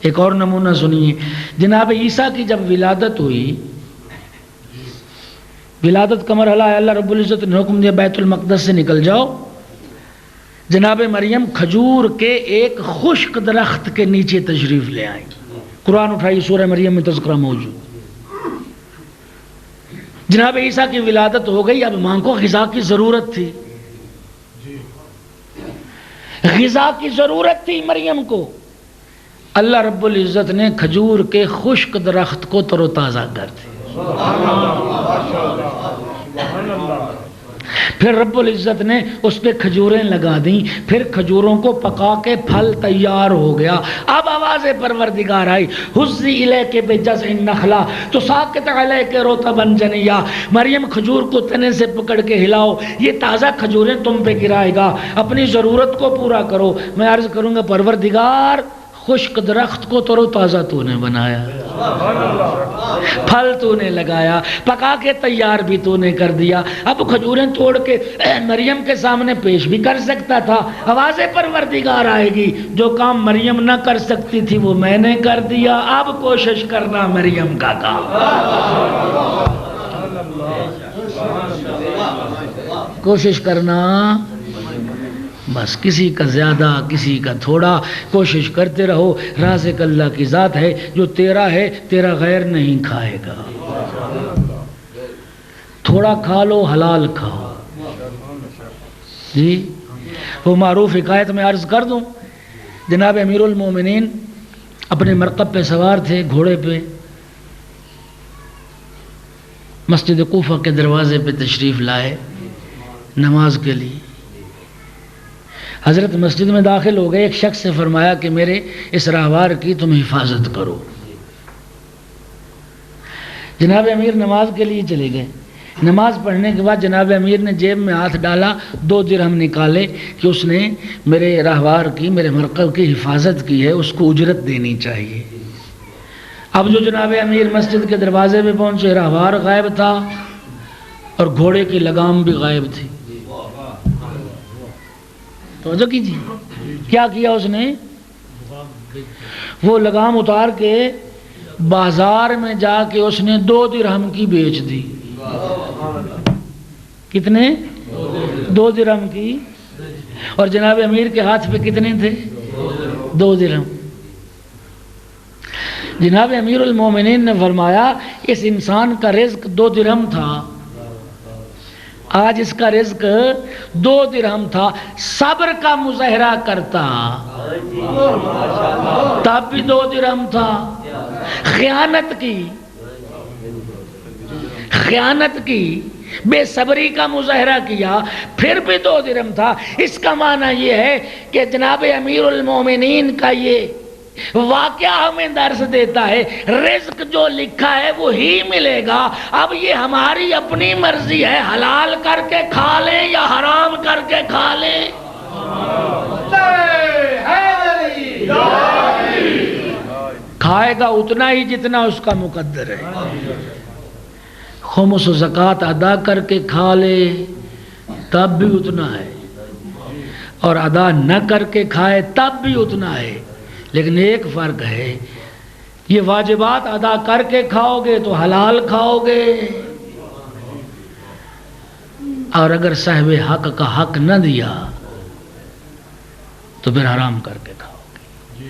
ایک اور نمونہ سنیے، جناب عیسیٰ کی جب ولادت ہوئی، ولادت کا مرحلہ ہے، اللہ رب العزت نے حکم دیا بیت المقدس سے نکل جاؤ۔ جناب مریم کھجور کے ایک خشک درخت کے نیچے تشریف لے آئیں۔ قرآن اٹھائی، سورہ مریم میں تذکرہ موجود۔ جناب عیسیٰ کی ولادت ہو گئی، اب ماں کو غذا کی ضرورت تھی، غذا کی ضرورت تھی مریم کو۔ اللہ رب العزت نے کھجور کے خشک درخت کو تر و تازہ کر دیا۔ پھر رب العزت نے اس پہ کھجوریں لگا دیں، پھر کھجوروں کو پکا کے پھل تیار ہو گیا۔ اب آواز پروردگار آئی، حزی الیک بجذع النخلہ تساقط علیک رطبا جنیا، مریم کھجور کو تنے سے پکڑ کے ہلاؤ، یہ تازہ کھجوریں تم پہ گرائے گا، اپنی ضرورت کو پورا کرو۔ میں عرض کروں گا پروردگار خشک درخت کو تر و تازہ تو نے بنایا، پھل تو نے لگایا، پکا کے تیار بھی تو نے کر دیا، اب کھجوریں توڑ کے مریم کے سامنے پیش بھی کر سکتا تھا۔ آواز پروردگار آئے گی، جو کام مریم نہ کر سکتی تھی وہ میں نے کر دیا، اب کوشش کرنا مریم کا کام۔ کوشش کرنا، بس کسی کا زیادہ کسی کا تھوڑا، کوشش کرتے رہو۔ رازق اللہ کی ذات ہے، جو تیرا ہے تیرا غیر نہیں کھائے گا۔ تھوڑا کھا لو، حلال کھاؤ۔ جی وہ معروف حکایت میں عرض کر دوں، جناب امیر المومنین اپنے مرکب پہ سوار تھے، گھوڑے پہ، مسجد کوفہ کے دروازے پہ تشریف لائے نماز کے لیے۔ حضرت مسجد میں داخل ہو گئے، ایک شخص سے فرمایا کہ میرے اس راہوار کی تم حفاظت کرو۔ جناب امیر نماز کے لیے چلے گئے۔ نماز پڑھنے کے بعد جناب امیر نے جیب میں ہاتھ ڈالا، 2 درہم نکالے کہ اس نے میرے راہوار کی، میرے مرکب کی حفاظت کی ہے، اس کو اجرت دینی چاہیے۔ اب جو جناب امیر مسجد کے دروازے پہ پہنچے، راہوار غائب تھا اور گھوڑے کی لگام بھی غائب تھی۔ توجہ کیجیے، کیا کیا اس نے؟ وہ لگام اتار کے بازار میں جا کے اس نے 2 درہم کی بیچ دی۔ کتنے؟ 2 درہم کی۔ اور جناب امیر کے ہاتھ پہ کتنے تھے؟ 2 درہم۔ جناب امیر المومنین نے فرمایا اس انسان کا رزق 2 درہم تھا، آج اس کا رزق 2 درہم تھا، صبر کا مظاہرہ کرتا تب بھی 2 درہم تھا، خیانت کی بے صبری کا مظاہرہ کیا پھر بھی 2 درہم تھا۔ اس کا معنی یہ ہے کہ جناب امیر المومنین کا یہ واقعہ ہمیں درس دیتا ہے، رزق جو لکھا ہے وہی ملے گا، اب یہ ہماری اپنی مرضی ہے، حلال کر کے کھا لیں یا حرام کر کے کھا لیں۔ کھائے گا اتنا ہی جتنا اس کا مقدر ہے، خمس و زکوٰۃ ادا کر کے کھا لے تب بھی اتنا ہے، اور ادا نہ کر کے کھائے تب بھی اتنا ہے۔ لیکن ایک فرق ہے، یہ واجبات ادا کر کے کھاؤ گے تو حلال کھاؤ گے، اور اگر صاحب حق کا حق نہ دیا تو پھر حرام کر کے کھاؤ گے۔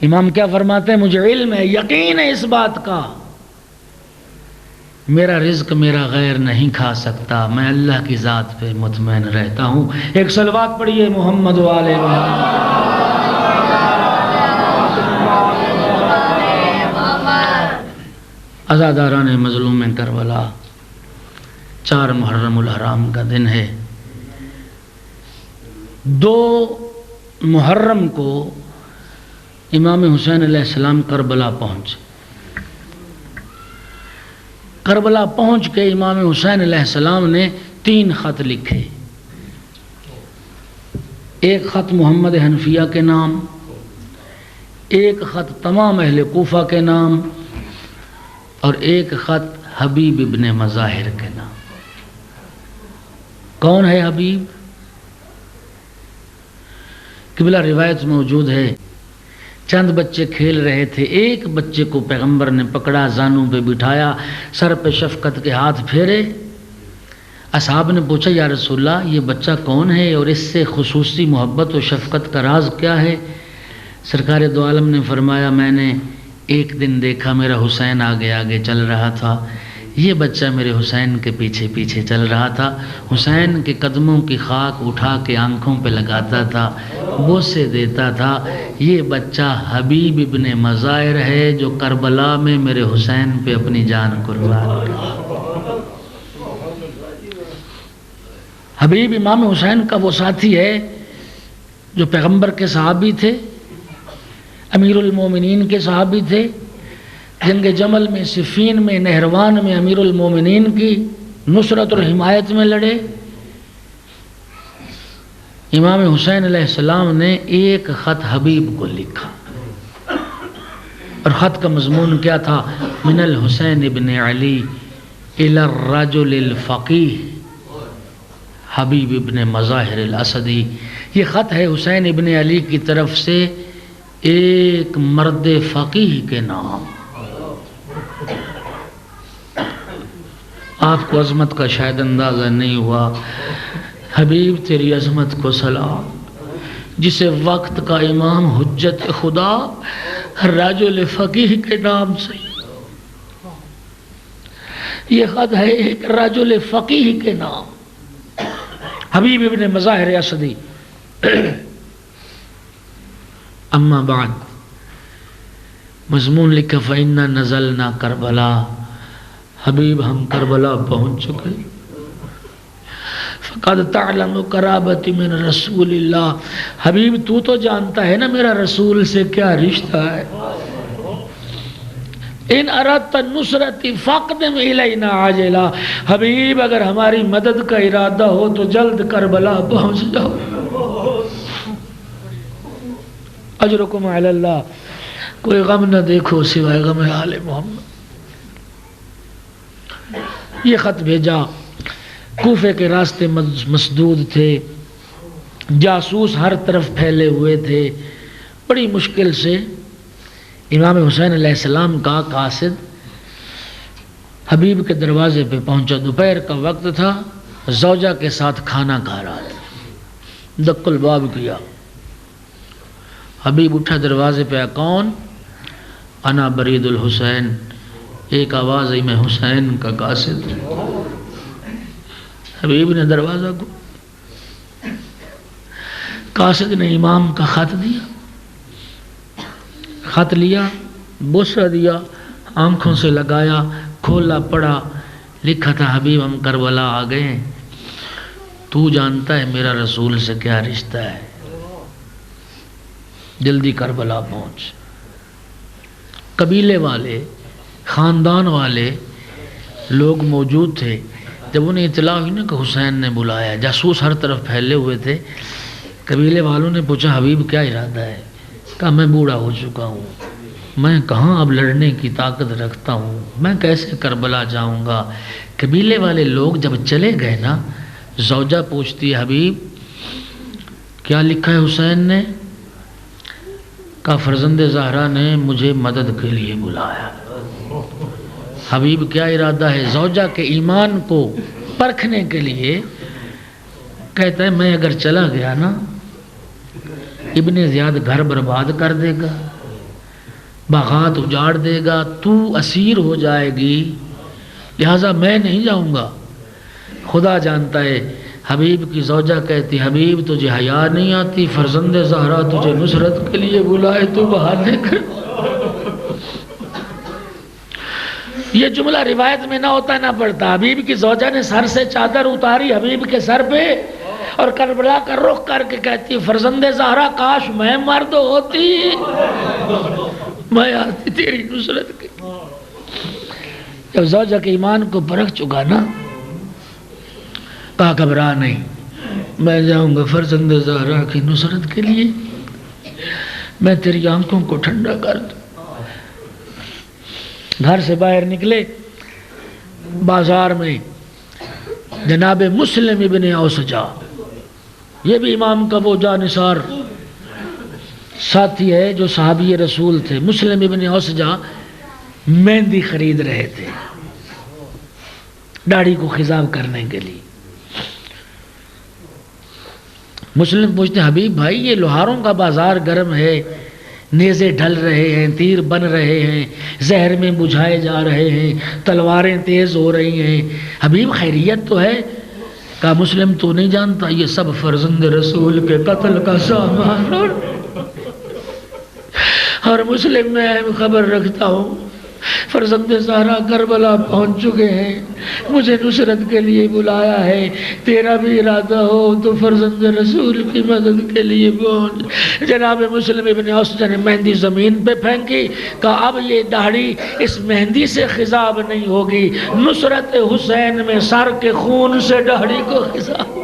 امام کیا فرماتے ہیں؟ مجھے علم ہے، یقین ہے اس بات کا، میرا رزق میرا غیر نہیں کھا سکتا، میں اللہ کی ذات پہ مطمئن رہتا ہوں۔ ایک صلوات پڑھیے محمد و آل محمد۔ عزاداران مظلوم کربلا، 4 محرم الحرام کا دن ہے۔ 2 محرم کو امام حسین علیہ السلام کربلا پہنچے۔ کربلا پہنچ کے امام حسین علیہ السلام نے 3 خط لکھے. ایک خط محمد حنفیہ کے نام، ایک خط تمام اہل کوفہ کے نام، اور ایک خط حبیب ابن مظاہر کے نام. کون ہے حبیب؟ قبلہ روایت موجود ہے، چند بچے کھیل رہے تھے، ایک بچے کو پیغمبر نے پکڑا، زانوں پہ بٹھایا، سر پہ شفقت کے ہاتھ پھیرے. اصحاب نے پوچھا یا رسول اللہ یہ بچہ کون ہے اور اس سے خصوصی محبت و شفقت کا راز کیا ہے؟ سرکار دو عالم نے فرمایا میں نے ایک دن دیکھا میرا حسین آگے آگے چل رہا تھا، یہ بچہ میرے حسین کے پیچھے پیچھے چل رہا تھا، حسین کے قدموں کی خاک اٹھا کے آنکھوں پہ لگاتا تھا، بوسے دیتا تھا. یہ بچہ حبیب ابن مظاہر ہے جو کربلا میں میرے حسین پہ اپنی جان قربان کر. حبیب امام حسین کا وہ ساتھی ہے جو پیغمبر کے صحابی تھے، امیر المومنین کے صحابی تھے، جنگ جمل میں، صفین میں، نہروان میں امیر المومنین کی نصرت اور حمایت میں لڑے. امام حسین علیہ السلام نے ایک خط حبیب کو لکھا، اور خط کا مضمون کیا تھا؟ من الحسین ابن علی الی الرجل الفقیہ حبیب ابن مظاہر الاسدی. یہ خط ہے حسین ابن علی کی طرف سے ایک مرد فقیہ کے نام. آپ کو عظمت کا شاید اندازہ نہیں ہوا. حبیب تیری عظمت کو سلام، جسے وقت کا امام حجت خدا رجل فقیہ کے نام سے. یہ خط ہے ایک رجل فقیہ کے نام، حبیب ابن مظاہر اسدی. اما بعد، مضمون لکھا فَإِنَّا نَزَلْنَا کربلا، حبیب ہم کربلا پہنچ چکے. فَقَدْ تَعْلَمُ قَرَابَتِ مِنْ رَسُولِ اللَّهِ، حبیب تو تو جانتا ہے نا میرا رسول سے کیا رشتہ ہے. ان اردت النصرت فاقدم الینا عاجلا، حبیب اگر ہماری مدد کا ارادہ ہو تو جلد کربلا پہنچ جاؤ. اجرکم علی اللہ، کوئی غم نہ دیکھو سوائے غم آل محمد. یہ خط بھیجا، کوفے کے راستے مسدود تھے، جاسوس ہر طرف پھیلے ہوئے تھے. بڑی مشکل سے امام حسین علیہ السلام کا قاصد حبیب کے دروازے پہ پہنچا. دوپہر کا وقت تھا، زوجہ کے ساتھ کھانا کھا رہا تھا. دق الباب کیا، حبیب اٹھا دروازے پہ. کون؟ انا برید الحسین. ایک آواز آئی، میں حسین کا قاصد. حبیب نے دروازہ کو، قاصد نے امام کا خط دیا. خط لیا، بوسہ دیا، آنکھوں سے لگایا، کھولا پڑا. لکھا تھا حبیب ہم کربلا آ گئے، تو جانتا ہے میرا رسول سے کیا رشتہ ہے، جلدی کربلا پہنچ. قبیلے والے، خاندان والے لوگ موجود تھے. جب انہیں اطلاع ہوئی نا کہ حسین نے بلایا، جاسوس ہر طرف پھیلے ہوئے تھے. قبیلے والوں نے پوچھا حبیب کیا ارادہ ہے؟ کہا میں بوڑھا ہو چکا ہوں، میں کہاں اب لڑنے کی طاقت رکھتا ہوں، میں کیسے کربلا جاؤں گا. قبیلے والے لوگ جب چلے گئے نا، زوجہ پوچھتی ہے حبیب کیا لکھا ہے حسین نے؟ کہا فرزند زہرا نے مجھے مدد کے لیے بلایا. حبیب کیا ارادہ ہے؟ زوجہ کے ایمان کو پرکھنے کے لیے کہتا ہے میں اگر چلا گیا نا، ابن زیاد گھر برباد کر دے گا، باغات اجاڑ دے گا، تو اسیر ہو جائے گی، لہٰذا میں نہیں جاؤں گا. خدا جانتا ہے. حبیب کی زوجہ کہتی حبیب تجھے حیا نہیں آتی، فرزند زہرا تجھے نصرت کے لیے بلائے تو بہانے کر. یہ جملہ روایت میں نہ ہوتا نہ پڑتا. حبیب کی زوجہ نے سر سے چادر اتاری حبیب کے سر پہ اور کربلا کا رخ کر کے کہتی فرزند زہرا کاش میں مرد ہوتی، میں آتی تیری نصرت کی. جب زوجہ کے ایمان کو پرکھ چکا نا، کہا گھبرا نہیں، میں جاؤں گا فرزند زہرا کی نصرت کے لیے، میں تیری آنکھوں کو ٹھنڈا کر دوں۔ گھر سے باہر نکلے، بازار میں جناب مسلم ابن اوسجا، یہ بھی امام کا وہ جانثار ساتھی ہے جو صحابی رسول تھے، مسلم ابن اوسجا مہندی خرید رہے تھے داڑھی کو خضاب کرنے کے لیے۔ مسلم پوچھتے ہیں حبیب بھائی یہ لوہاروں کا بازار گرم ہے، نیزے ڈھل رہے ہیں، تیر بن رہے ہیں، زہر میں بجھائے جا رہے ہیں، تلواریں تیز ہو رہی ہیں، حبیب خیریت تو ہے؟ کہا مسلم تو نہیں جانتا یہ سب فرزند رسول کے قتل کا سامان، اور مسلم میں اہم خبر رکھتا ہوں، فرزند زہرا کربلا پہنچ چکے ہیں، مجھے نصرت کے لیے بلایا ہے، تیرا بھی ارادہ ہو تو فرزند رسول کی مدد کے لیے پہنچ۔ جناب مسلم ابن اوسجا نے مہندی زمین پہ پھینکی، کہا اب یہ داڑھی اس مہندی سے خضاب نہیں ہوگی، نصرت حسین میں سر کے خون سے داڑھی کو خضاب۔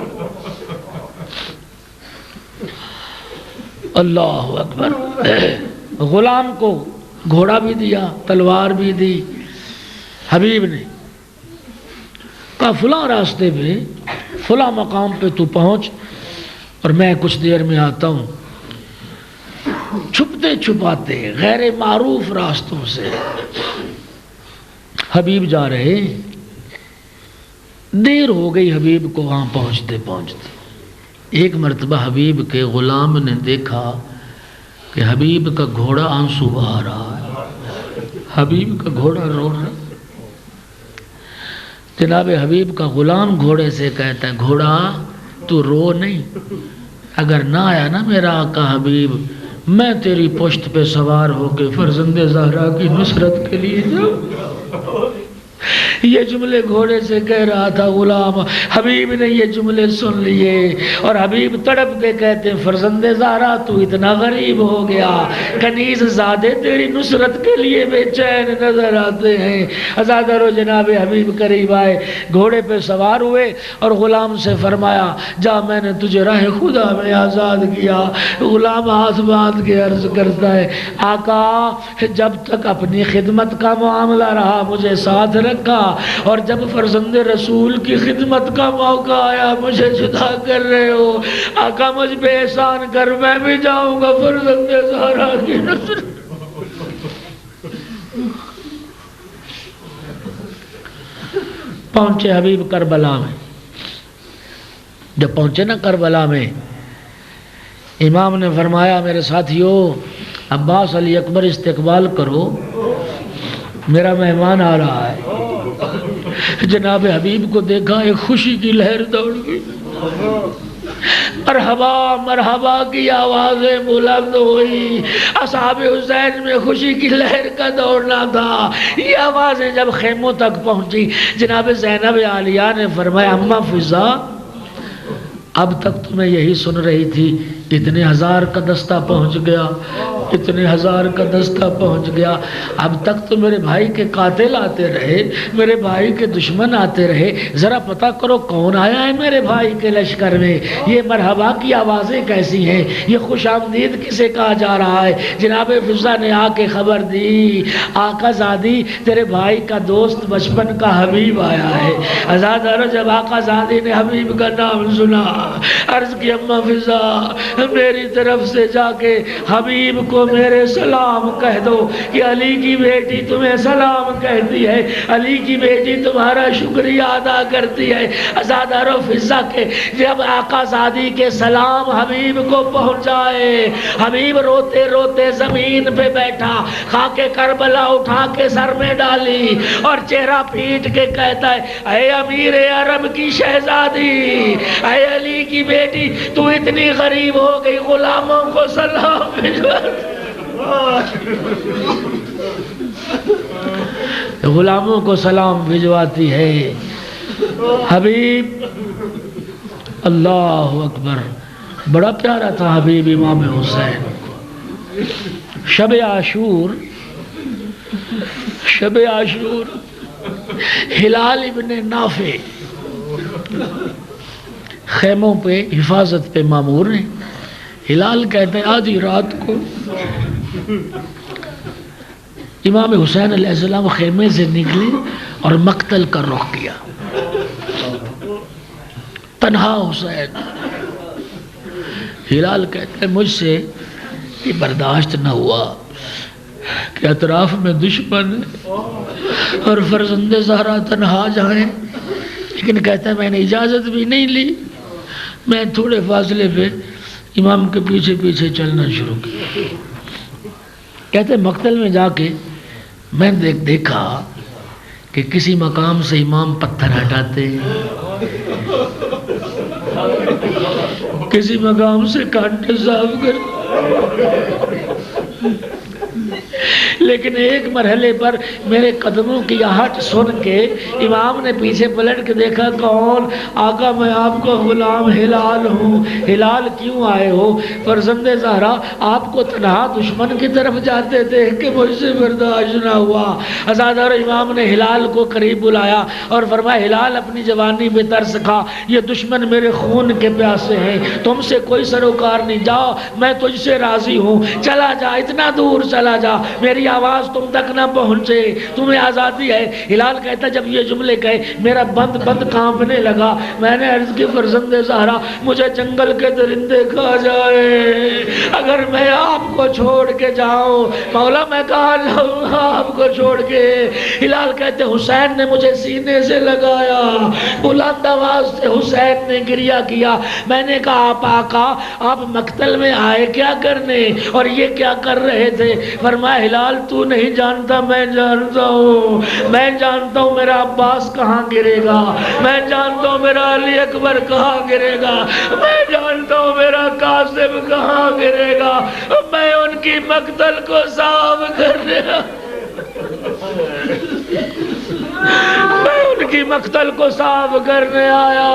اللہ اکبر۔ غلام کو گھوڑا بھی دیا، تلوار بھی دی۔ حبیب نے کہا فلاں راستے پہ فلاں مقام پہ تو پہنچ اور میں کچھ دیر میں آتا ہوں۔ چھپتے چھپاتے غیر معروف راستوں سے حبیب جا رہے، دیر ہو گئی حبیب کو وہاں پہنچتے پہنچتے۔ ایک مرتبہ حبیب کے غلام نے دیکھا کہ حبیب کا گھوڑا آنسو بہا رہا ہے، حبیب کا گھوڑا رو رہا۔ جناب حبیب کا غلام گھوڑے سے کہتا ہے گھوڑا تو رو نہیں، اگر نہ آیا نا میرا آقا حبیب، میں تیری پشت پہ سوار ہو کے فرزند زہرا کی نصرت کے لیے جاؤں۔ یہ جملے گھوڑے سے کہہ رہا تھا غلام۔ حبیب نے یہ جملے سن لیے اور حبیب تڑپ کے کہتے ہیں فرزند زہرا تو اتنا غریب ہو گیا، کنیز زادے تیری نصرت کے لیے بے چین نظر آتے ہیں۔ ازادر و جناب حبیب قریب آئے، گھوڑے پہ سوار ہوئے اور غلام سے فرمایا جا میں نے تجھے راہ خدا میں آزاد کیا۔ غلام ہاتھ باندھ کے عرض کرتا ہے آقا جب تک اپنی خدمت کا معاملہ رہا مجھے ساتھ رکھا، اور جب فرزند رسول کی خدمت کا موقع آیا مجھے جدا کر رہے ہو۔ آقا مجھ پہ احسان کر، میں بھی جاؤں گا فرزند زہرا کی نصرت۔ پہنچے حبیب کربلا میں۔ جب پہنچے نا کربلا میں، امام نے فرمایا میرے ساتھیو عباس علی اکبر استقبال کرو، میرا مہمان آ رہا ہے۔ جناب حبیب کو دیکھا ایک خوشی کی لہر دوڑ گئی، مرحبا مرحبا کی آوازیں بلند ہوئی۔ اصحاب حسین میں خوشی کی لہر کا دوڑنا تھا۔ یہ آوازیں جب خیموں تک پہنچی، جناب زینب عالیہ نے فرمایا اماں فضا اب تک تو میں یہی سن رہی تھی، اتنے ہزار کا دستہ پہنچ گیا، اتنے ہزار کا دستہ پہنچ گیا، اب تک تو میرے بھائی کے قاتل آتے رہے، میرے بھائی کے دشمن آتے رہے، ذرا پتہ کرو کون آیا ہے میرے بھائی کے لشکر میں، یہ مرحبا کی آوازیں کیسی ہیں، یہ خوش آمدید کسے کہا جا رہا ہے۔ جناب فضا نے آ کے خبر دی آقا زادی تیرے بھائی کا دوست بچپن کا حبیب آیا ہے۔ ازادارو جب آقا زادی نے حبیب کا نام سنا عرض کی اماں فضا میری طرف سے جا کے حبیب کو میرے سلام کہہ دو کہ علی کی بیٹی تمہیں سلام کہتی ہے، علی کی بیٹی تمہارا شکریہ ادا کرتی ہے۔ ازادارو فضا کے جب آقا زادی کے سلام حبیب کو پہنچائے، حبیب روتے روتے زمین پہ بیٹھا، خاک کربلا اٹھا کے سر میں ڈالی اور چہرہ پیٹ کے کہتا ہے اے امیر عرب کی شہزادی، اے علی کی بیٹی تو اتنی غریب ہو گئی، غلاموں کو سلام بھجوا، غلاموں کو سلام بھجواتی ہے۔ حبیب اللہ اکبر، بڑا پیارا تھا حبیب امام حسین۔ شب عاشور ہلال ابن نافع خیموں پہ حفاظت پہ مامور ہیں. ہلال کہتے ہیں آدھی رات کو امام حسین علیہ السلام خیمے سے نکلے اور مقتل کا رخ کیا. تنہا حسین. ہلال کہتے ہیں مجھ سے یہ برداشت نہ ہوا کہ اطراف میں دشمن اور فرزند زہرا تنہا جائیں، لیکن کہتا ہے میں نے اجازت بھی نہیں لی. میں تھوڑے فاصلے پہ امام کے پیچھے پیچھے چلنا شروع کیا. کہتے ہیں مقتل میں جا کے میں دیکھا کہ کسی مقام سے امام پتھر ہٹاتے ہیں، کسی مقام سے کانٹے صاف کرتے، لیکن ایک مرحلے پر میرے قدموں کی آہٹ سن کے امام نے پیچھے پلٹ کے دیکھا کون؟ آقا میں آپ کا غلام ہلال ہوں. ہلال کیوں آئے ہو؟ فرزند زہرا آپ کو تنہا دشمن کی طرف جاتے تھے کہ مجھ سے برداشت نہ ہوا. ازادار امام نے ہلال کو قریب بلایا اور فرمایا ہلال اپنی جوانی پہ ترس کھا، یہ دشمن میرے خون کے پیاسے ہیں، تم سے کوئی سروکار نہیں، جاؤ میں تجھ سے راضی ہوں، چلا جا، اتنا دور چلا جا، میری آواز تم تک نہ پہنچے، تمہیں آزادی ہے. ہلال کہتا جب یہ جملے کہے میرا بند کانپنے لگا. میں نے عرض کی فرزند زہرا مجھے جنگل کے درندے کھا جائے، اگر میں آپ کو چھوڑ کے جاؤں مولا میں کہاں جاؤں گا آپ کو چھوڑ کے. ہلال کہتے حسین نے مجھے سینے سے لگایا، بلند آواز سے حسین نے گریہ کیا. میں نے کہا آپ آقا آپ مقتل میں آئے کیا کرنے اور یہ کیا کر رہے تھے؟ فرمایا ہلال تو نہیں جانتا، میں جانتا ہوں، میں جانتا ہوں میرا عباس کہاں گرے گا، میں جانتا ہوں میرا علی اکبر کہاں گرے گا، میں جانتا ہوں میرا قاسم کہاں گرے گا، میں ان کی مقتل کو صاف کرنے میں ان کی مقتل کو صاف کرنے آیا.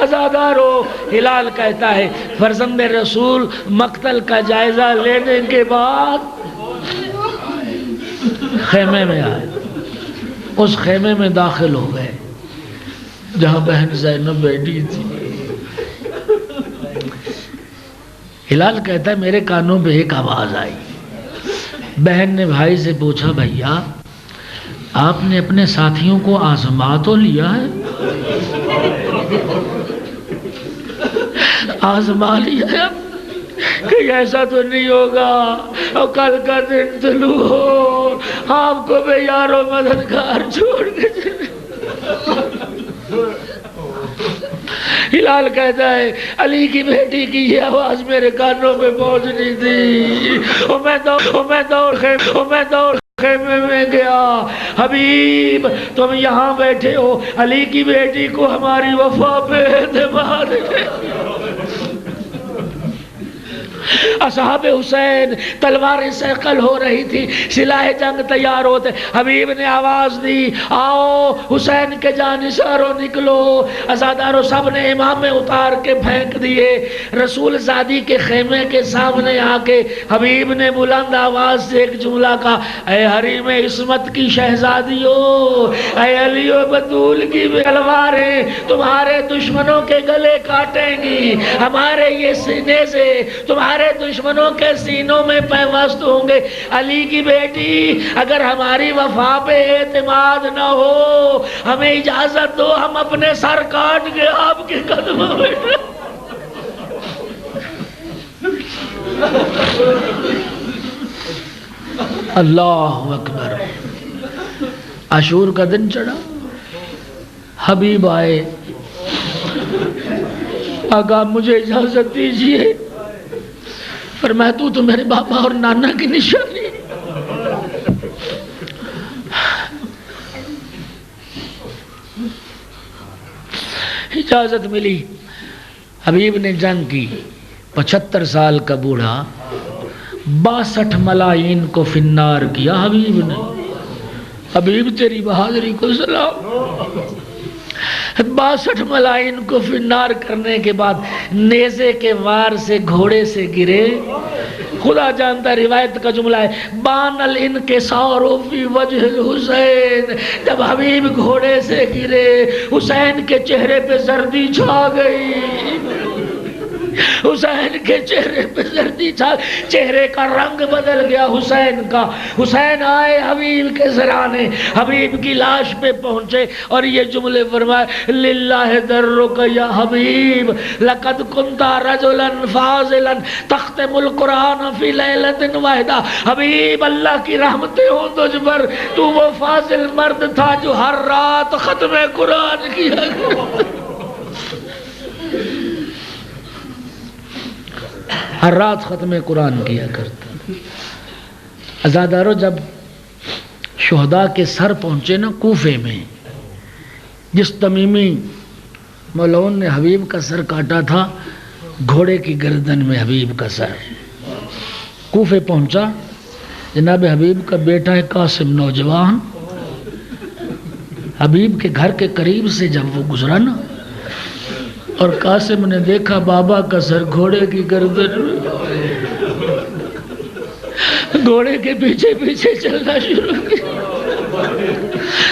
ازادارو ہلال کہتا ہے فرزند رسول مقتل کا جائزہ لینے کے بعد خیمے میں آئے. اس خیمے میں داخل ہو گئے جہاں بہن زینب بیٹھی تھی. ہلال کہتا ہے میرے کانوں پہ ایک آواز آئی. بہن نے بھائی سے پوچھا بھیا آپ نے اپنے ساتھیوں کو آزما تو لیا ہے؟ آزما لیا ہے کہ ایسا تو نہیں ہوگا اور کل کا دن طلوع ہو آپ کو بے یار و مددگار چھوڑ کے چلے. ہلال کہتا ہے علی کی بیٹی کی یہ آواز میرے کانوں میں پہنچنی تھی میں دوڑ خیمے میں گیا. حبیب تم یہاں بیٹھے ہو، علی کی بیٹی کو ہماری وفا پہ اعتماد ہے. اصحاب حسین تلواریں سیقل ہو رہی تھی، سلاح جنگ تیار ہوتے. حبیب نے آواز دی آؤ حسین کے جانثاروں نکلو. ازاداروں سب نے امامے اتار کے پھینک دیے. رسول زادی کے خیمے کے سامنے آ کے حبیب نے بلند آواز سے ایک جملہ کہا اے حریم عصمت کی شہزادیو، اے علی و بطول کی تلواریں تمہارے دشمنوں کے گلے کاٹیں گی، ہمارے یہ سینے سے تمہارے دشمنوں کے سینوں میں پیوست ہوں گے. علی کی بیٹی اگر ہماری وفا پہ اعتماد نہ ہو ہمیں اجازت دو ہم اپنے سر کاٹ کے آپ کے قدموں میں. اللہ اکبر. عاشور کا دن چڑھا، حبیب آئے. آقا مجھے اجازت دیجیے. فرمایا تو میرے بابا اور نانا کی نشانی. اجازت ملی. حبیب نے جنگ کی. 75 سال کا بوڑھا 62 ملاعین کو فنار کیا. حبیب نے حبیب تیری بہادری کو سلام. 62 ملاعین کو فنار کرنے کے بعد نیزے کے وار سے گھوڑے سے گرے خدا جانتا ہے روایت کا جملہ ہے بان الانکسار فی وجہ الحسین، جب حبیب گھوڑے سے گرے حسین کے چہرے پہ زردی چھا گئی، حسین کے چہرے پہ زردی چھا، چہرے کا رنگ بدل گیا حسین کا۔ حسین آئے حبیب کے سرانے، حبیب کی لاش پہ پہنچے اور یہ جملے فرمائے للہ درک یا حبیب لقد کنت رجلا فاضلا تختم القرآن فی لیلۃ واحدہ، حبیب اللہ کی رحمتیں ہوں تجھ پر، تو وہ فاضل مرد تھا جو ہر رات ختم قرآن کیا کرتا، ہر رات ختم قرآن کیا کرتا۔ عزادارو جب شہداء کے سر پہنچے نا کوفے میں، جس تمیمی مولون نے حبیب کا سر کاٹا تھا، گھوڑے کی گردن میں حبیب کا سر، کوفے پہنچا، جناب حبیب کا بیٹا ہے قاسم نوجوان، حبیب کے گھر کے قریب سے جب وہ گزرا نا اور قاسم نے دیکھا بابا کا سر گھوڑے کی گردن میں، گھوڑے کے پیچھے پیچھے چلنا شروع کیا۔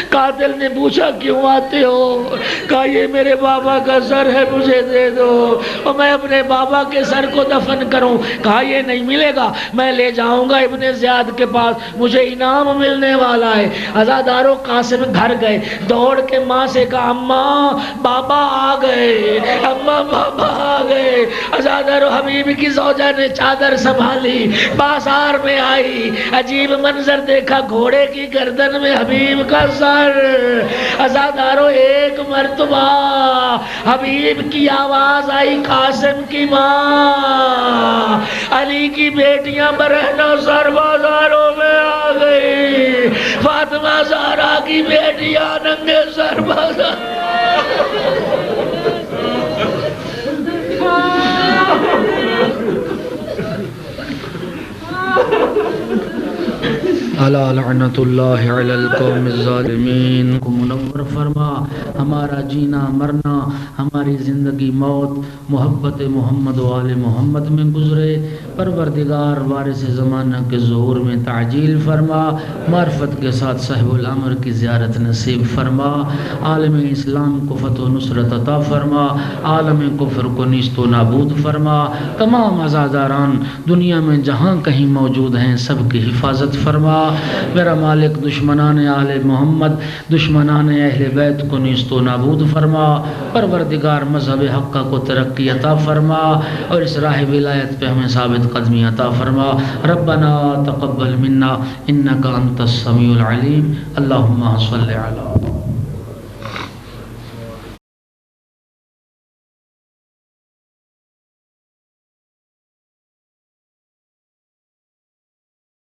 قاتل نے پوچھا کیوں آتے ہو؟ کہا یہ میرے بابا کا سر ہے، مجھے دے دو اور میں اپنے بابا کے سر کو دفن کروں۔ کہا یہ نہیں ملے گا، میں لے جاؤں گا ابن زیاد کے پاس، مجھے انعام ملنے والا ہے۔ عزادارو قاسم گھر گئے، دوڑ کے ماں سے کہا اماں بابا آ گئے، اماں بابا آ گئے۔ عزادارو حبیب کی زوجہ نے چادر سنبھالی، بازار میں آئی، عجیب منظر دیکھا، گھوڑے کی گردن میں حبیب کا سر۔ عزادارو ایک مرتبہ حبیب کی آواز آئی، قاسم کی ماں علی کی بیٹیاں برہنہ سر بازاروں میں آ گئی، فاطمہ زہرا کی بیٹیاں ننگے سر بازار۔ الا لعنت اللہ علی القوم الظالمین کو منور فرما، ہمارا جینا مرنا، ہماری زندگی موت محبت محمد و آل محمد میں گزرے۔ پروردگار وارث زمانہ کے ظہور میں تعجیل فرما، معرفت کے ساتھ صاحب الامر کی زیارت نصیب فرما، عالم اسلام کو فتح و نصرت عطا فرما، عالم کفر کو نیست و نابود فرما، تمام عزاداران دنیا میں جہاں کہیں موجود ہیں سب کی حفاظت فرما۔ میرا مالک دشمنان آل محمد، دشمنان اہل بیت کو نیست و نابود فرما، پروردگار مذہب حق کو ترقی عطا فرما اور اس راہ ولایت پہ ہمیں ثابت قدمی عطا فرما۔ ربنا تقبل منا انک انت السمیع العلیم، اللہم صلی علی